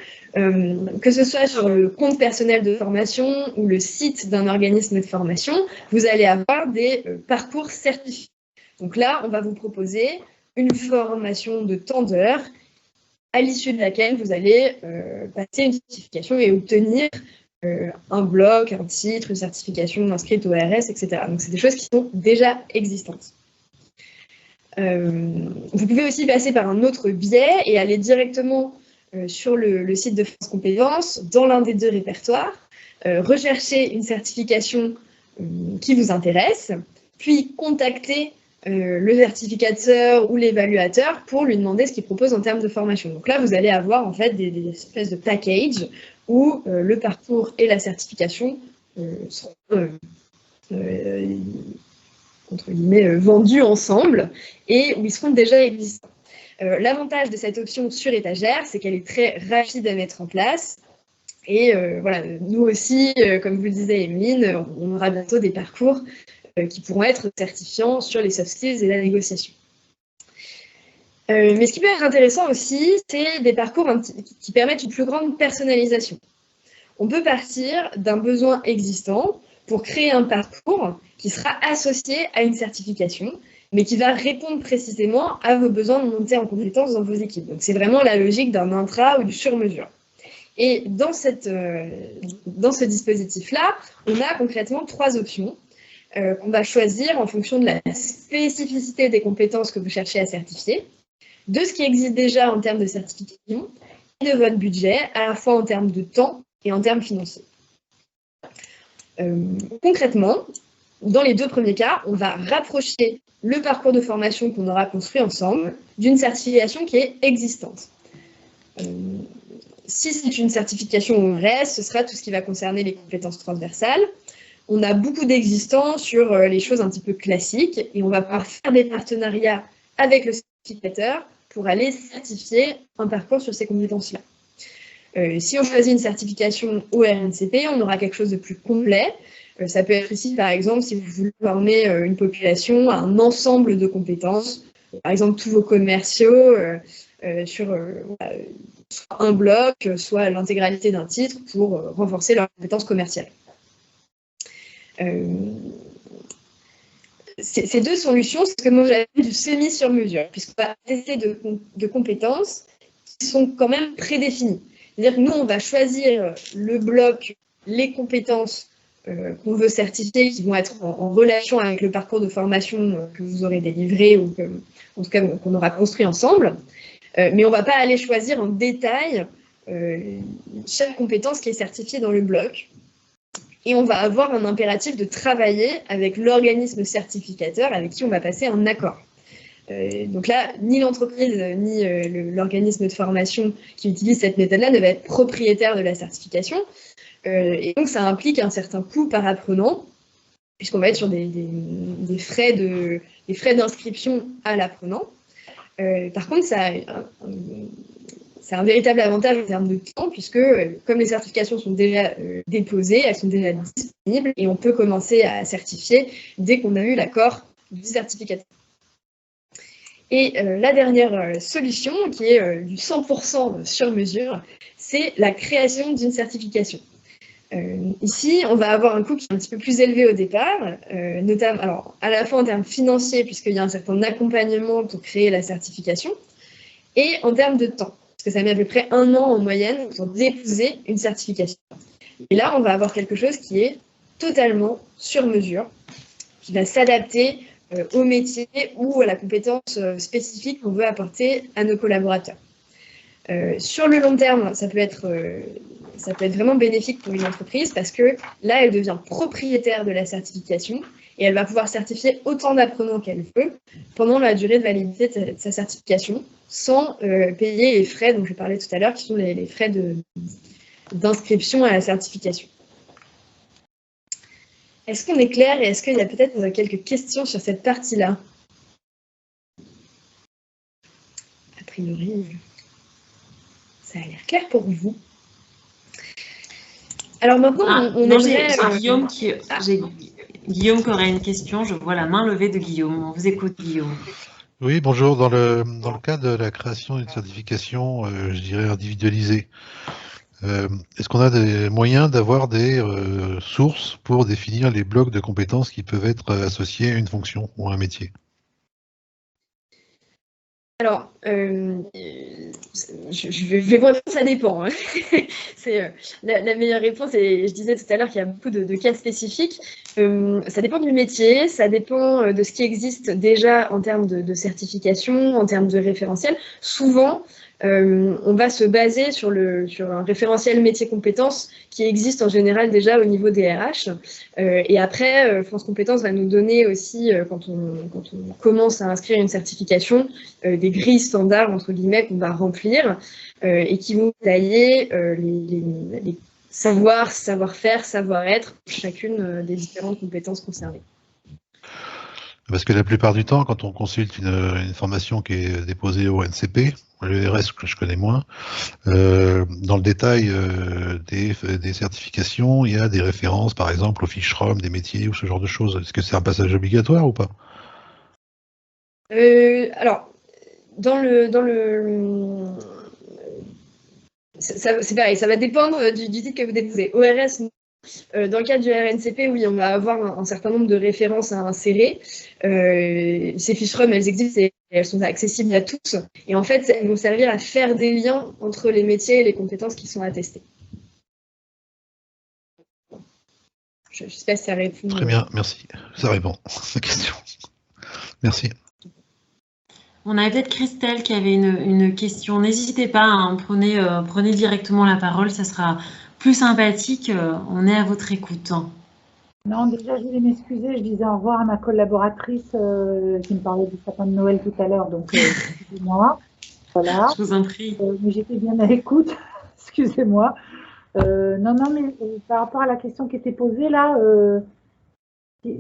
Que ce soit sur le compte personnel de formation ou le site d'un organisme de formation, vous allez avoir des parcours certifiés. Donc là, on va vous proposer une formation de temps d'heures à l'issue de laquelle vous allez passer une certification et obtenir un bloc, un titre, une certification inscrite au RS, etc. Donc, c'est des choses qui sont déjà existantes. Vous pouvez aussi passer par un autre biais et aller directement sur le site de France Compétences, dans l'un des deux répertoires, rechercher une certification qui vous intéresse, puis contacter le certificateur ou l'évaluateur pour lui demander ce qu'il propose en termes de formation. Donc là, vous allez avoir en fait des espèces de package où le parcours et la certification seront entre guillemets vendus ensemble et où ils seront déjà existants. L'avantage de cette option sur étagère, c'est qu'elle est très rapide à mettre en place. Et nous aussi, comme vous le disait Emeline, on aura bientôt des parcours qui pourront être certifiants sur les soft skills et la négociation. Mais ce qui peut être intéressant aussi, c'est des parcours qui permettent une plus grande personnalisation. On peut partir d'un besoin existant pour créer un parcours qui sera associé à une certification, mais qui va répondre précisément à vos besoins de monter en compétences dans vos équipes. Donc c'est vraiment la logique d'un intra ou du sur-mesure. Et dans ce dispositif-là, on a concrètement trois options qu'on va choisir en fonction de la spécificité des compétences que vous cherchez à certifier, de ce qui existe déjà en termes de certification et de votre budget, à la fois en termes de temps et en termes financiers. Concrètement, dans les deux premiers cas, on va rapprocher le parcours de formation qu'on aura construit ensemble d'une certification qui est existante. Si c'est une certification ORS, ce sera tout ce qui va concerner les compétences transversales. On a beaucoup d'existants sur les choses un petit peu classiques et on va pouvoir faire des partenariats avec le certificateur pour aller certifier un parcours sur ces compétences-là. Si on choisit une certification ORNCP, on aura quelque chose de plus complet. Ça peut être ici, par exemple, si vous voulez former une population à un ensemble de compétences, par exemple tous vos commerciaux sur soit un bloc, soit l'intégralité d'un titre pour renforcer leurs compétences commerciales. Ces deux solutions, c'est ce que moi j'appelle du semi-sur-mesure, puisqu'on va tester de compétences qui sont quand même prédéfinies. C'est-à-dire que nous, on va choisir le bloc, les compétences qu'on veut certifier, qui vont être en relation avec le parcours de formation que vous aurez délivré ou en tout cas qu'on aura construit ensemble. Mais on ne va pas aller choisir en détail chaque compétence qui est certifiée dans le bloc. Et on va avoir un impératif de travailler avec l'organisme certificateur avec qui on va passer un accord. Donc là, ni l'entreprise, ni l'organisme de formation qui utilise cette méthode-là ne va être propriétaire de la certification. Et donc, ça implique un certain coût par apprenant, puisqu'on va être sur des frais d'inscription à l'apprenant. Par contre, ça c'est un véritable avantage en termes de temps, puisque comme les certifications sont déjà déposées, elles sont déjà disponibles, et on peut commencer à certifier dès qu'on a eu l'accord du certificateur. Et la dernière solution, qui est du 100% sur mesure, c'est la création d'une certification. Ici, on va avoir un coût qui est un petit peu plus élevé au départ, notamment, alors, à la fois en termes financiers, puisqu'il y a un certain accompagnement pour créer la certification, et en termes de temps, parce que ça met à peu près 1 an en moyenne pour déposer une certification. Et là, on va avoir quelque chose qui est totalement sur mesure, qui va s'adapter au métier ou à la compétence spécifique qu'on veut apporter à nos collaborateurs. Sur le long terme, ça peut être vraiment bénéfique pour une entreprise parce que là, elle devient propriétaire de la certification et elle va pouvoir certifier autant d'apprenants qu'elle veut pendant la durée de validité de sa certification sans payer les frais dont je parlais tout à l'heure, qui sont les frais d'inscription à la certification. Est-ce qu'on est clair et est-ce qu'il y a peut-être quelques questions sur cette partie-là? A priori, ça a l'air clair pour vous. Alors maintenant, on aimerait... J'ai Guillaume qui aurait une question. Je vois la main levée de Guillaume. On vous écoute, Guillaume. Oui, bonjour. Dans le cas de la création d'une certification, je dirais individualisée, est-ce qu'on a des moyens d'avoir des sources pour définir les blocs de compétences qui peuvent être associés à une fonction ou à un métier? Alors, je vais voir, ça dépend. Hein. C'est la meilleure réponse, et je disais tout à l'heure qu'il y a beaucoup de cas spécifiques. Ça dépend du métier, ça dépend de ce qui existe déjà en termes de certification, en termes de référentiel. Souvent, on va se baser sur un référentiel métier-compétences qui existe en général déjà au niveau des RH. Et après, France Compétences va nous donner aussi, quand on commence à inscrire une certification, des grilles standards, entre guillemets, qu'on va remplir et qui vont détailler les savoirs, savoir-faire, savoir-être pour chacune des différentes compétences concernées. Parce que la plupart du temps, quand on consulte une formation qui est déposée au NCP, le RS que je connais moins, dans le détail des certifications, il y a des références, par exemple, aux fiches ROM, des métiers ou ce genre de choses. Est-ce que c'est un passage obligatoire ou pas? Alors, c'est pareil, ça va dépendre du titre que vous déposez. ORS, dans le cadre du RNCP, oui, on va avoir un certain nombre de références à insérer. Ces fiches ROM, elles existent et elles sont accessibles à tous. Et en fait, elles vont servir à faire des liens entre les métiers et les compétences qui sont attestées. Je ne sais pas si ça répond. Très bien, merci. Ça répond à la question. Merci. On avait peut-être Christelle qui avait une question. N'hésitez pas, hein, prenez directement la parole, ça sera plus sympathique. On est à votre écoute. Non, déjà, je voulais m'excuser. Je disais au revoir à ma collaboratrice qui me parlait du sapin de Noël tout à l'heure, donc excusez-moi. Voilà. Je vous en prie. Mais j'étais bien à l'écoute. Excusez-moi. Non, mais par rapport à la question qui était posée là,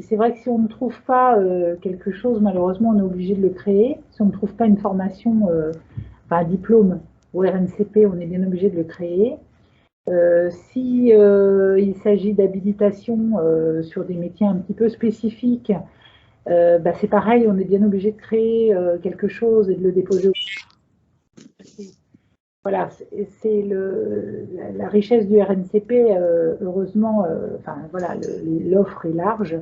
c'est vrai que si on ne trouve pas quelque chose, malheureusement, on est obligé de le créer. Si on ne trouve pas une formation, enfin un diplôme au RNCP, on est bien obligé de le créer. Si il s'agit d'habilitation sur des métiers un petit peu spécifiques, c'est pareil, on est bien obligé de créer quelque chose et de le déposer. Voilà, c'est la richesse du RNCP, heureusement, enfin voilà, l'offre est large.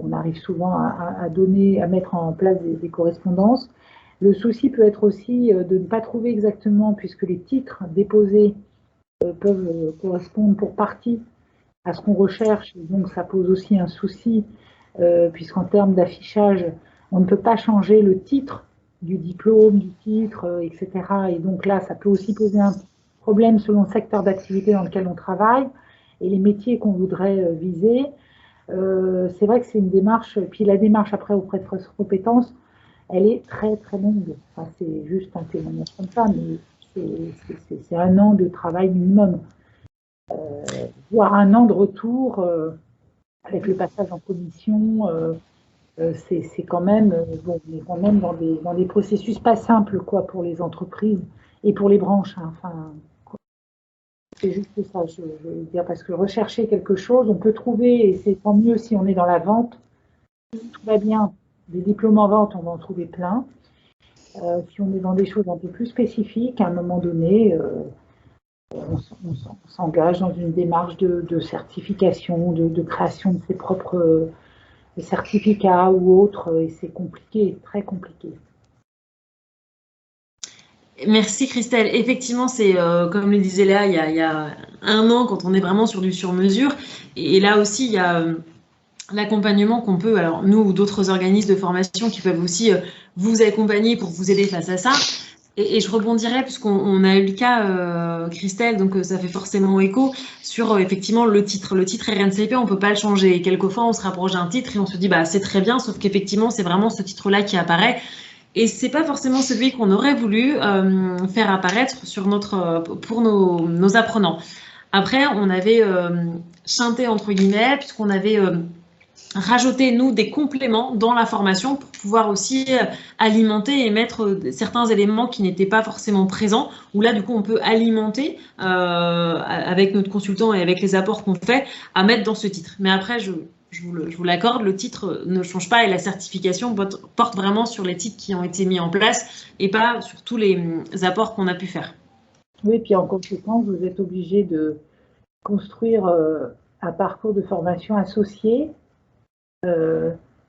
On arrive souvent à donner, à mettre en place des correspondances. Le souci peut être aussi de ne pas trouver exactement, puisque les titres déposés peuvent correspondre pour partie à ce qu'on recherche. Donc ça pose aussi un souci, puisqu'en termes d'affichage, on ne peut pas changer le titre du diplôme, du titre, etc. Et donc là, ça peut aussi poser un problème selon le secteur d'activité dans lequel on travaille et les métiers qu'on voudrait viser. C'est vrai que c'est une démarche, puis la démarche après auprès de France Compétences, elle est très très longue. Enfin, c'est juste un témoignage comme ça, mais c'est 1 an de travail minimum. Voire 1 an de retour avec le passage en commission. C'est quand même, bon, on est quand même dans des processus pas simples quoi, pour les entreprises et pour les branches. Hein. Enfin, c'est juste ça, je veux dire, parce que rechercher quelque chose, on peut trouver, et c'est tant mieux si on est dans la vente, tout va bien. Des diplômes en vente, on va en trouver plein. Si on est dans des choses un peu plus spécifiques, à un moment donné, on s'engage dans une démarche de certification, de création de ses propres certificats ou autres, et c'est compliqué, très compliqué. Merci Christelle. Effectivement, c'est comme le disait Léa, il y a 1 an quand on est vraiment sur du sur-mesure. Et là aussi, il y a l'accompagnement qu'on peut, alors nous ou d'autres organismes de formation qui peuvent aussi vous accompagner pour vous aider face à ça. Et je rebondirais, puisqu'on a eu le cas, Christelle, donc ça fait forcément écho, sur effectivement le titre. Le titre RNCP, on ne peut pas le changer. Et quelquefois, on se rapproche d'un titre et on se dit, bah, c'est très bien, sauf qu'effectivement, c'est vraiment ce titre-là qui apparaît. Et c'est pas forcément celui qu'on aurait voulu faire apparaître sur pour nos apprenants. Après, on avait chanté, entre guillemets, puisqu'on avait rajouté, nous, des compléments dans la formation pour pouvoir aussi alimenter et mettre certains éléments qui n'étaient pas forcément présents, où là, du coup, on peut alimenter avec notre consultant et avec les apports qu'on fait à mettre dans ce titre. Mais après, je vous l'accorde, le titre ne change pas et la certification porte vraiment sur les titres qui ont été mis en place et pas sur tous les apports qu'on a pu faire. Oui, puis en conséquence, vous êtes obligé de construire un parcours de formation associé,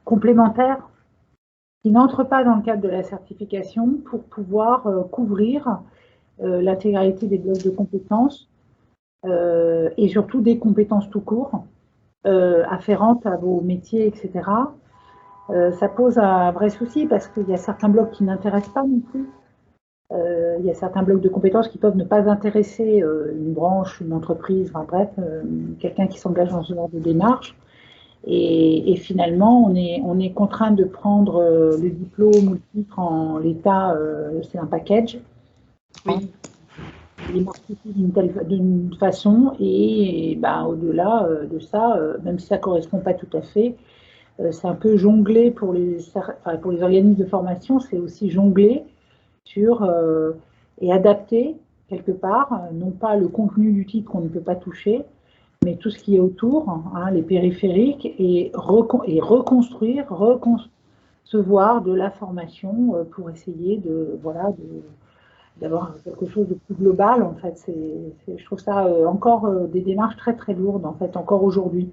complémentaire, qui n'entre pas dans le cadre de la certification pour pouvoir couvrir l'intégralité des blocs de compétences et surtout des compétences tout court, afférentes à vos métiers, etc. Ça pose un vrai souci parce qu'il y a certains blocs qui n'intéressent pas non plus. Il y a certains blocs de compétences qui peuvent ne pas intéresser une branche, une entreprise, enfin bref, quelqu'un qui s'engage dans ce genre de démarche. Et finalement, on est contraint de prendre le diplôme ou le titre en l'état, c'est un package. Oui. Il est marqué d'une façon et au-delà de ça, même si ça ne correspond pas tout à fait, c'est un peu jongler pour les organismes de formation, c'est aussi jongler sur et adapter quelque part, non pas le contenu du titre qu'on ne peut pas toucher, mais tout ce qui est autour, hein, les périphériques, et reconstruire, reconcevoir de la formation pour essayer d'avoir quelque chose de plus global. En fait, je trouve ça encore des démarches très très lourdes, en fait, encore aujourd'hui.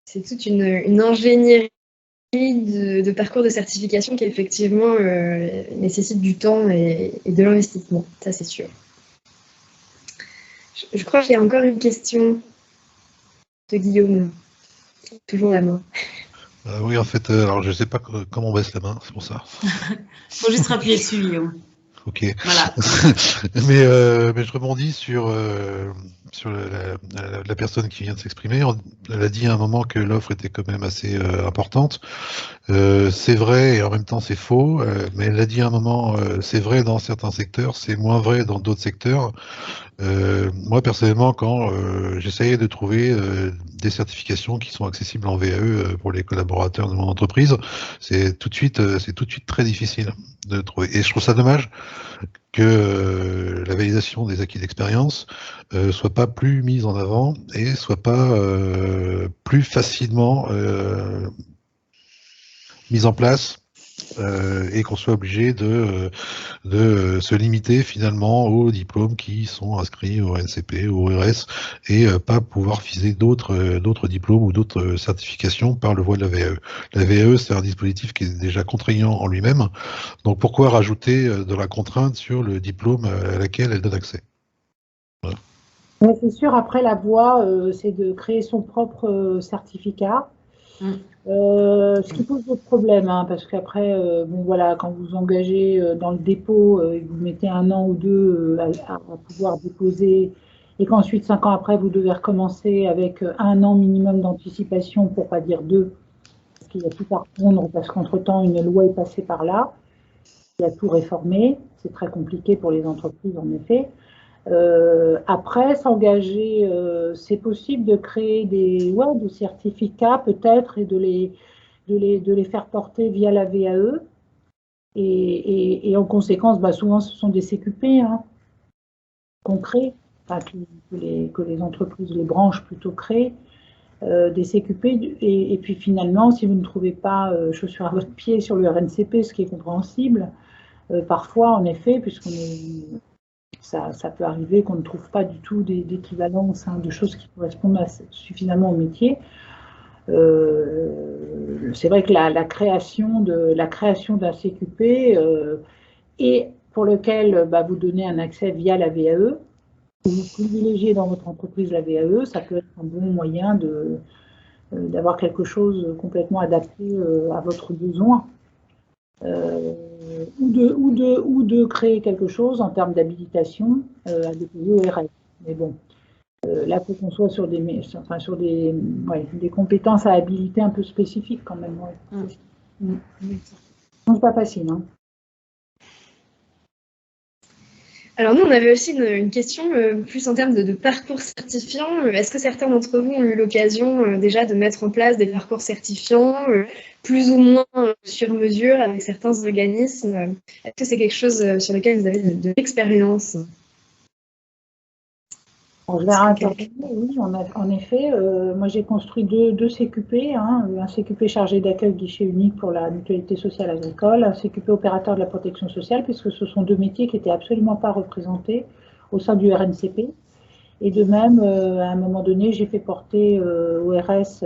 C'est toute une ingénierie de parcours de certification qui effectivement nécessite du temps et de l'investissement, ça c'est sûr. Je crois qu'il y a encore une question de Guillaume, toujours la main. Oui, en fait, alors je sais pas comment on baisse la main, c'est pour ça. Faut juste appuyer dessus, Guillaume. Ok. Voilà. mais je rebondis sur la personne qui vient de s'exprimer. Elle a dit à un moment que l'offre était quand même assez importante. C'est vrai et en même temps c'est faux, mais elle a dit à un moment c'est vrai dans certains secteurs, c'est moins vrai dans d'autres secteurs. Moi personnellement, quand j'essayais de trouver des certifications qui sont accessibles en VAE pour les collaborateurs de mon entreprise, c'est tout de suite très difficile de trouver. Et je trouve ça dommage que la validation des acquis d'expérience soit pas plus mise en avant et soit pas plus facilement mise en place et qu'on soit obligé de se limiter finalement aux diplômes qui sont inscrits au NCP, au RS et pas pouvoir viser d'autres diplômes ou d'autres certifications par le voie de la VAE. La VAE, c'est un dispositif qui est déjà contraignant en lui-même, donc pourquoi rajouter de la contrainte sur le diplôme à laquelle elle donne accès? Voilà. Ouais, c'est sûr, après la voie, c'est de créer son propre certificat. Ce qui pose d'autres problèmes, hein, parce qu'après, bon voilà, quand vous engagez dans le dépôt, vous mettez 1 an ou 2 à pouvoir déposer, et qu'ensuite 5 ans après, vous devez recommencer avec 1 an minimum d'anticipation, pour pas dire 2, parce qu'il y a tout à répondre, parce qu'entre-temps, une loi est passée par là, il y a tout réformé, c'est très compliqué pour les entreprises en effet. Après, s'engager, c'est possible de créer des certificats peut-être et de les faire porter via la VAE. Et en conséquence, bah, souvent ce sont des CQP hein, qu'on crée, enfin, que les entreprises, les branches plutôt créent, des CQP. Et puis finalement, si vous ne trouvez pas chaussure à votre pied sur le RNCP, ce qui est compréhensible, parfois en effet, puisqu'on est... Ça peut arriver qu'on ne trouve pas du tout d'équivalence hein, de choses qui correspondent suffisamment au métier. C'est vrai que la création d'un CQP et pour lequel bah, vous donnez un accès via la VAE, vous privilégiez dans votre entreprise la VAE, ça peut être un bon moyen d'avoir quelque chose complètement adapté à votre besoin. Ou de créer quelque chose en termes d'habilitation à déposer au RS. Mais bon, là, il faut qu'on soit sur des compétences à habiliter un peu spécifiques quand même. Ouais. C'est pas facile. Hein. Alors nous, on avait aussi une question plus en termes de parcours certifiants. Est-ce que certains d'entre vous ont eu l'occasion déjà de mettre en place des parcours certifiants plus ou moins sur mesure avec certains organismes? Est-ce que c'est quelque chose sur lequel vous avez de l'expérience? Je vais intervenir, oui, en effet. Moi, j'ai construit deux CQP, hein, un CQP chargé d'accueil guichet unique pour la mutualité sociale agricole, un CQP opérateur de la protection sociale, puisque ce sont deux métiers qui n'étaient absolument pas représentés au sein du RNCP. Et de même, à un moment donné, j'ai fait porter au RS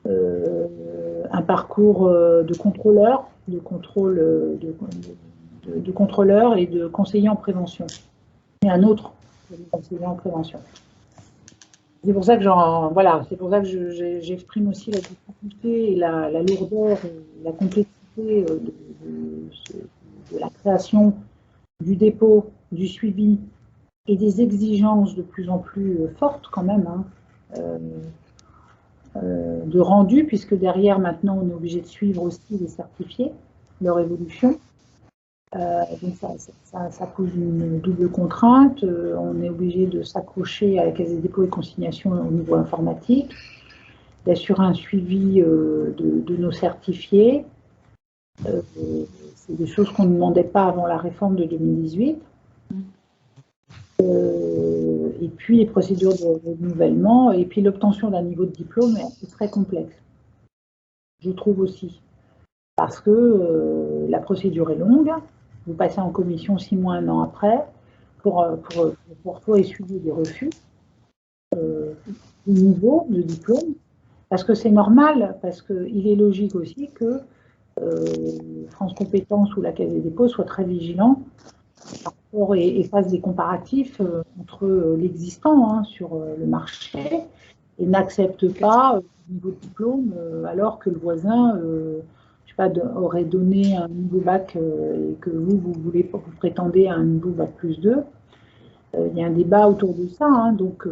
un parcours de contrôleur, de contrôleur et de conseiller en prévention. Et un autre conseiller en prévention. C'est pour ça que j'exprime aussi la difficulté et la lourdeur et la complexité de la création, du dépôt, du suivi et des exigences de plus en plus fortes quand même, hein, de rendu, puisque derrière maintenant on est obligé de suivre aussi les certifiés, leur évolution. Donc ça pose une double contrainte. On est obligé de s'accrocher à la Caisse des dépôts et consignations au niveau informatique, d'assurer un suivi de nos certifiés. C'est des choses qu'on ne demandait pas avant la réforme de 2018. Et puis les procédures de renouvellement, et puis l'obtention d'un niveau de diplôme est très complexe, je trouve aussi. Parce que la procédure est longue. Vous passez en commission 6 mois, 1 an après, pour toi essuyer des refus de niveau de diplôme, parce que c'est normal, parce qu'il est logique aussi que France Compétences ou la Caisse des dépôts soient très vigilants et fassent des comparatifs entre l'existant hein, sur le marché et n'accepte pas niveau diplôme, alors que le voisin, je sais pas, aurait donné un niveau bac et que vous prétendez à un niveau bac plus 2. Il y a un débat autour de ça, hein, donc,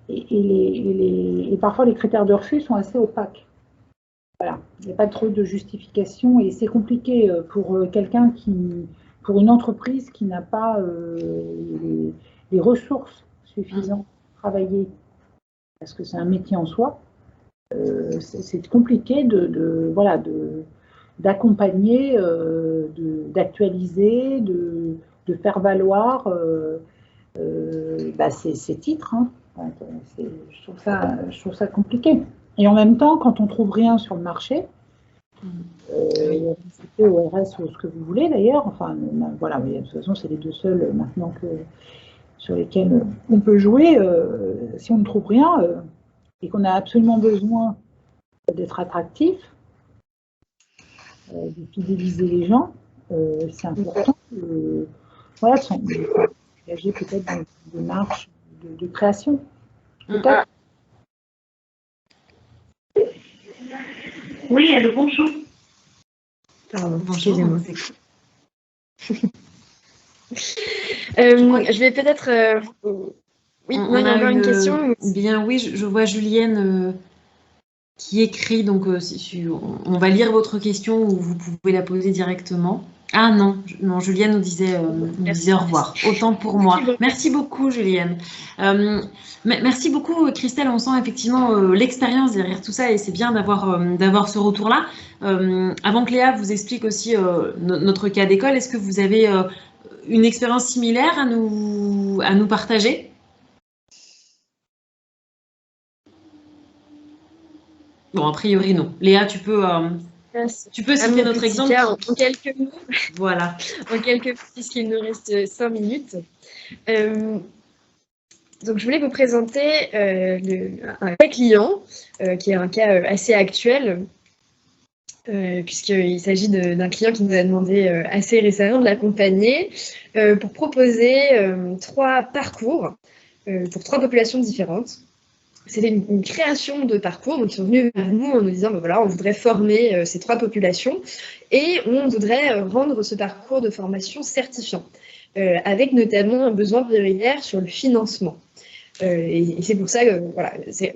et parfois les critères de refus sont assez opaques. Voilà, il n'y a pas trop de justification et c'est compliqué pour quelqu'un pour une entreprise qui n'a pas les ressources suffisantes pour travailler, parce que c'est un métier en soi. C'est compliqué d'accompagner, d'actualiser, de faire valoir ces titres. Hein. Je trouve ça compliqué. Et en même temps, quand on trouve rien sur le marché, ORS ou ce que vous voulez d'ailleurs, enfin voilà, mais de toute façon c'est les deux seuls maintenant sur lesquels on peut jouer. Si on ne trouve rien et qu'on a absolument besoin d'être attractif, de fidéliser les gens, c'est important de s'engager peut-être dans une démarche de création. Peut-être. Oui, allô, bonjour. Pardon, excusez-moi. Je vais peut-être... Oui, on il y a encore une question. Bien, oui, je vois Julienne qui écrit, donc on va lire votre question ou vous pouvez la poser directement. Ah non, Julienne nous disait au revoir. Autant pour moi. Merci beaucoup, Julienne. Merci beaucoup, Christelle. On sent effectivement l'expérience derrière tout ça et c'est bien d'avoir ce retour-là. Avant que Léa vous explique aussi notre cas d'école, est-ce que vous avez une expérience similaire à nous partager? Bon, a priori, non. Léa, tu peux citer notre exemple en quelques mots. Voilà. En quelques mots, puisqu'il nous reste 5 minutes. Donc, je voulais vous présenter un cas client, qui est un cas assez actuel, puisqu'il s'agit d'un client qui nous a demandé assez récemment de l'accompagner pour proposer 3 parcours pour 3 populations différentes. C'était une création de parcours, donc ils sont venus vers nous en nous disant, voilà, on voudrait former ces 3 populations et on voudrait rendre ce parcours de formation certifiant, avec notamment un besoin prioritaire sur le financement. Et c'est pour ça que, voilà, c'est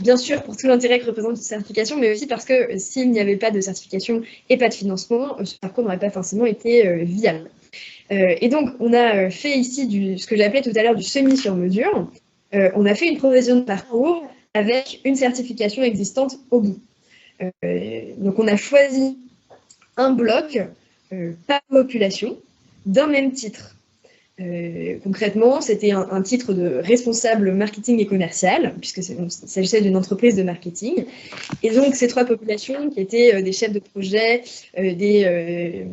bien sûr pour tout l'intérêt que représente cette certification, mais aussi parce que s'il n'y avait pas de certification et pas de financement, ce parcours n'aurait pas forcément été viable. Et donc, on a fait ici ce que j'appelais tout à l'heure du semi-sur-mesure. On a fait une provision de parcours avec une certification existante au bout. Donc, on a choisi un bloc par population d'un même titre. Concrètement, c'était un titre de responsable marketing et commercial, puisque il s'agissait d'une entreprise de marketing. Et donc, ces 3 populations qui étaient des chefs de projet, des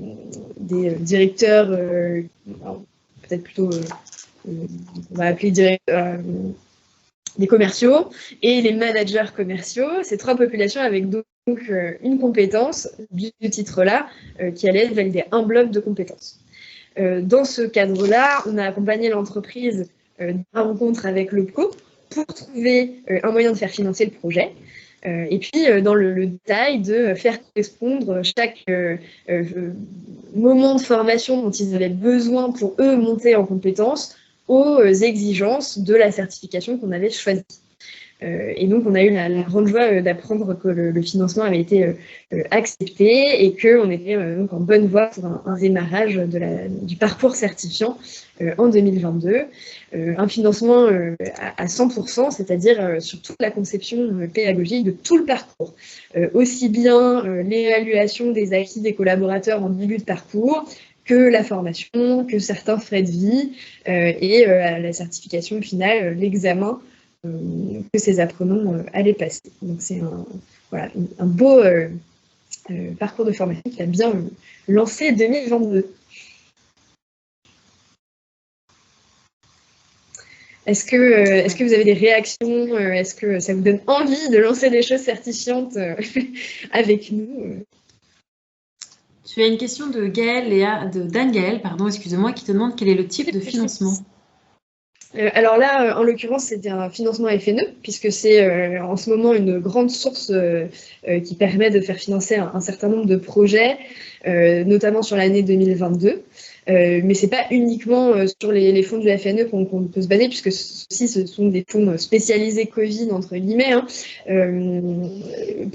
directeurs, peut-être plutôt, on va appeler directeurs, des commerciaux et les managers commerciaux, ces 3 populations avec donc une compétence du titre-là qui allait valider un bloc de compétences. Dans ce cadre-là, on a accompagné l'entreprise dans la rencontre avec le PCO pour trouver un moyen de faire financer le projet. Et puis, dans le détail, de faire correspondre chaque moment de formation dont ils avaient besoin pour eux monter en compétences aux exigences de la certification qu'on avait choisie. Et donc, on a eu la grande joie d'apprendre que le financement avait été accepté et qu'on était donc en bonne voie pour un démarrage du parcours certifiant en 2022. Un financement à 100%, c'est-à-dire sur toute la conception pédagogique de tout le parcours. Aussi bien l'évaluation des acquis des collaborateurs en début de parcours, que la formation, que certains frais de vie et la certification finale, l'examen que ces apprenants allaient passer. Donc c'est un beau parcours de formation qui a bien lancé 2022. Est-ce que vous avez des réactions? Est-ce que ça vous donne envie de lancer des choses certifiantes avec nous? Tu as une question de Dan Gaël, excusez-moi, qui te demande quel est le type de financement. Alors là, en l'occurrence, c'était un financement FNE, puisque c'est en ce moment une grande source qui permet de faire financer un certain nombre de projets, notamment sur l'année 2022. Mais ce n'est pas uniquement sur les fonds du FNE qu'on peut se baser, puisque ceux-ci, ce sont des fonds spécialisés Covid, entre guillemets. Hein.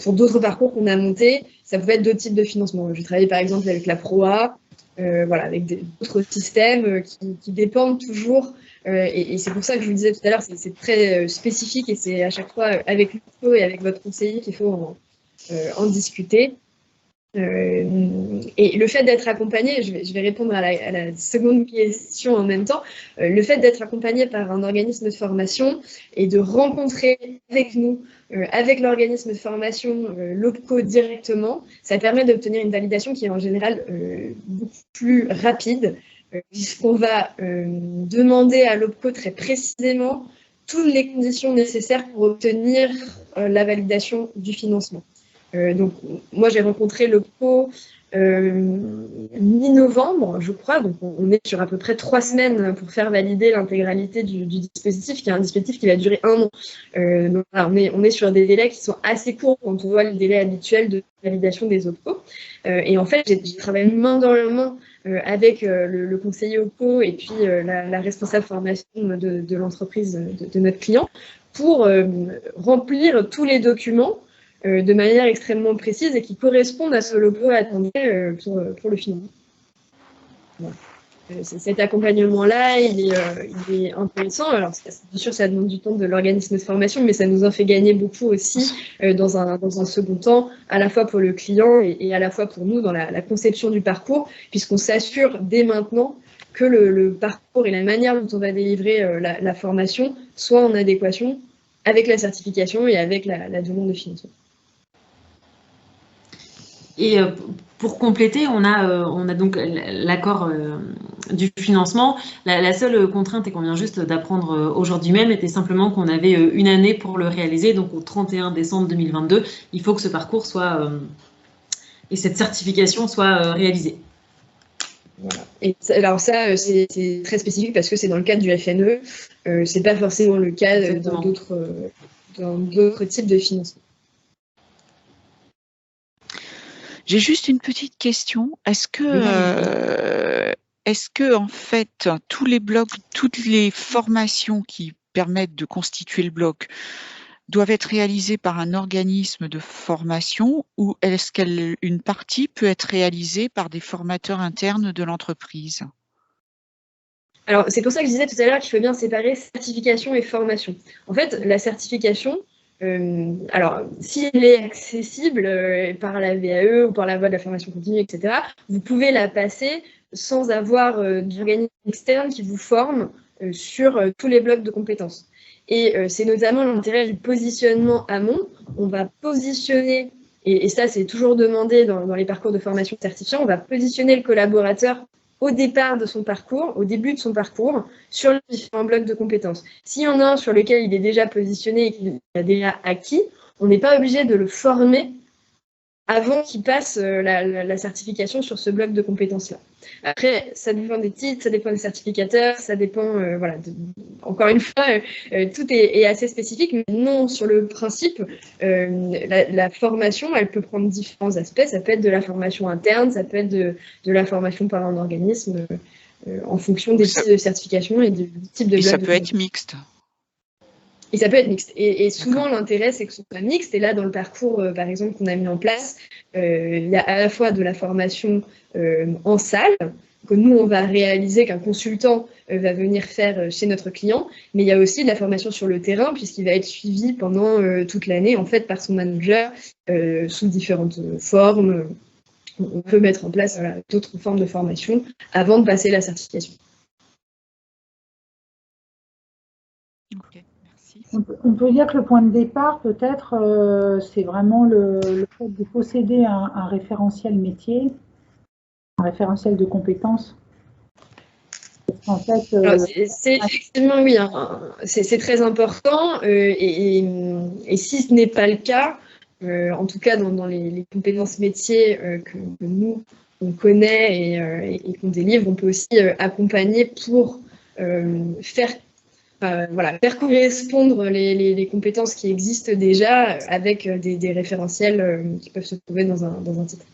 Pour d'autres parcours qu'on a montés, ça pouvait être d'autres types de financement. J'ai travaillé par exemple avec la PROA, voilà, avec d'autres systèmes qui dépendent toujours. Et c'est pour ça que je vous disais tout à l'heure, c'est très spécifique et c'est à chaque fois avec l'UFO et avec votre conseiller qu'il faut en discuter. Et le fait d'être accompagné, je vais répondre à la seconde question en même temps, le fait d'être accompagné par un organisme de formation et de rencontrer avec nous, avec l'organisme de formation, l'OPCO directement, ça permet d'obtenir une validation qui est en général beaucoup plus rapide, puisqu'on va demander à l'OPCO très précisément toutes les conditions nécessaires pour obtenir la validation du financement. Donc, moi, j'ai rencontré l'OPCO mi-novembre, je crois. Donc, on est sur à peu près 3 semaines pour faire valider l'intégralité du dispositif, qui est un dispositif qui va durer 1 an. Donc, voilà, on est sur des délais qui sont assez courts quand on voit le délai habituel de validation des OPCO. Et en fait, j'ai travaillé main dans la main avec le conseiller OPCO et puis la responsable formation de l'entreprise de notre client pour remplir tous les documents de manière extrêmement précise et qui correspondent à ce logo attendu pour le financement. Voilà. Cet accompagnement-là, il est intéressant. Alors, bien sûr, ça demande du temps de l'organisme de formation, mais ça nous en fait gagner beaucoup aussi dans un second temps, à la fois pour le client et à la fois pour nous dans la conception du parcours, puisqu'on s'assure dès maintenant que le parcours et la manière dont on va délivrer la formation soient en adéquation avec la certification et avec la demande de financement. Et pour compléter, on a donc l'accord du financement. La seule contrainte, et qu'on vient juste d'apprendre aujourd'hui même, était simplement qu'on avait 1 année pour le réaliser. Donc au 31 décembre 2022, il faut que ce parcours soit et cette certification soit réalisée. Voilà. Et alors ça, c'est très spécifique parce que c'est dans le cadre du FNE. C'est pas forcément le cas dans d'autres types de financement. J'ai juste une petite question. Est-ce que en fait, tous les blocs, toutes les formations qui permettent de constituer le bloc doivent être réalisées par un organisme de formation ou est-ce qu'une partie peut être réalisée par des formateurs internes de l'entreprise? Alors, c'est pour ça que je disais tout à l'heure qu'il faut bien séparer certification et formation. En fait, la certification, alors, s'il est accessible par la VAE ou par la voie de la formation continue, etc., vous pouvez la passer sans avoir d'organisme externe qui vous forme sur tous les blocs de compétences. Et c'est notamment l'intérêt du positionnement amont. On va positionner, et ça c'est toujours demandé dans les parcours de formation certifiant, on va positionner le collaborateur au départ de son parcours, au début de son parcours, sur les différents blocs de compétences. S'il y en a un sur lequel il est déjà positionné et qu'il a déjà acquis, on n'est pas obligé de le former avant qu'il passe la certification sur ce bloc de compétences-là. Après, ça dépend des titres, ça dépend des certificateurs, ça dépend, voilà, encore une fois, tout est assez spécifique, mais non, sur le principe, la formation, elle peut prendre différents aspects, ça peut être de la formation interne, ça peut être de la formation par un organisme, en fonction des types de certification et du type de bloc. Et ça peut être mixte. Et ça peut être mixte. Et souvent, l'intérêt, c'est que ce soit mixte. Et là, dans le parcours, par exemple, qu'on a mis en place, il y a à la fois de la formation en salle, que nous, on va réaliser, qu'un consultant va venir faire chez notre client, mais il y a aussi de la formation sur le terrain, puisqu'il va être suivi pendant toute l'année, en fait, par son manager, sous différentes formes. On peut mettre en place d'autres formes de formation avant de passer la certification. Okay. On peut dire que le point de départ, peut-être, c'est vraiment le fait de posséder un référentiel métier, un référentiel de compétences. En fait, c'est effectivement, oui, hein, c'est très important. Et si ce n'est pas le cas, en tout cas dans les compétences métiers que nous, on connaît et qu'on délivre, on peut aussi accompagner pour faire voilà, faire correspondre les compétences qui existent déjà avec des référentiels qui peuvent se trouver dans un titre.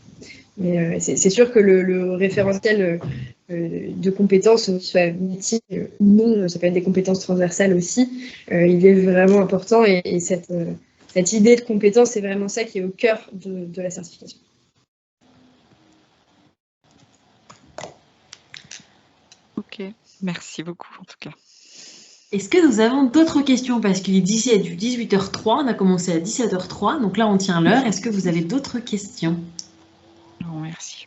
Mais c'est sûr que le référentiel de compétences, soit métier ou non, ça peut être des compétences transversales aussi, il est vraiment important et cette idée de compétence, c'est vraiment ça qui est au cœur de la certification. Ok, merci beaucoup en tout cas. Est-ce que nous avons d'autres questions? Parce qu'il est d'ici à du 18h03, on a commencé à 17h03, donc là on tient l'heure. Est-ce que vous avez d'autres questions? Non, merci.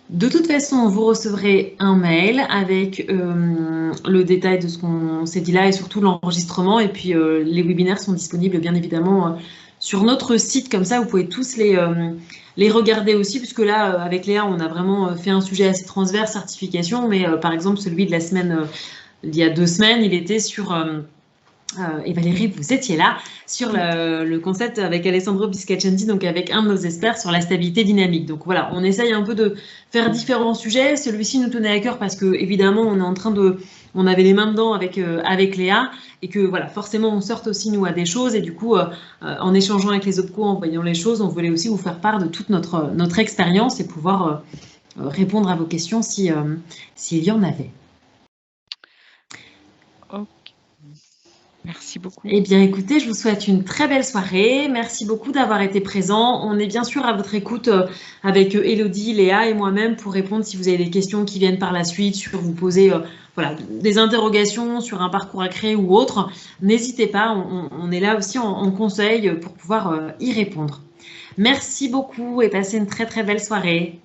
De toute façon, vous recevrez un mail avec le détail de ce qu'on s'est dit là et surtout l'enregistrement. Et puis les webinaires sont disponibles bien évidemment sur notre site. Comme ça, vous pouvez tous les regarder aussi, puisque là, avec Léa, on a vraiment fait un sujet assez transverse, certification. Mais par exemple, celui de la semaine, il y a 2 semaines, il était sur... et Valérie, vous étiez là, sur le concept avec Alessandro Biscaccendi, donc avec un de nos experts sur la stabilité dynamique. Donc voilà, on essaye un peu de faire différents sujets. Celui-ci nous tenait à cœur parce que, évidemment, on avait les mains dedans avec Léa et que voilà, forcément, on sorte aussi nous à des choses et du coup, en échangeant avec les OPCO, en voyant les choses, on voulait aussi vous faire part de toute notre expérience et pouvoir répondre à vos questions s'il y en avait. Ok. Merci beaucoup. Eh bien, écoutez, je vous souhaite une très belle soirée. Merci beaucoup d'avoir été présent. On est bien sûr à votre écoute avec Élodie, Léa et moi-même pour répondre si vous avez des questions qui viennent par la suite, sur vous poser voilà, des interrogations sur un parcours à créer ou autre. N'hésitez pas, on est là aussi en conseil pour pouvoir y répondre. Merci beaucoup et passez une très très belle soirée.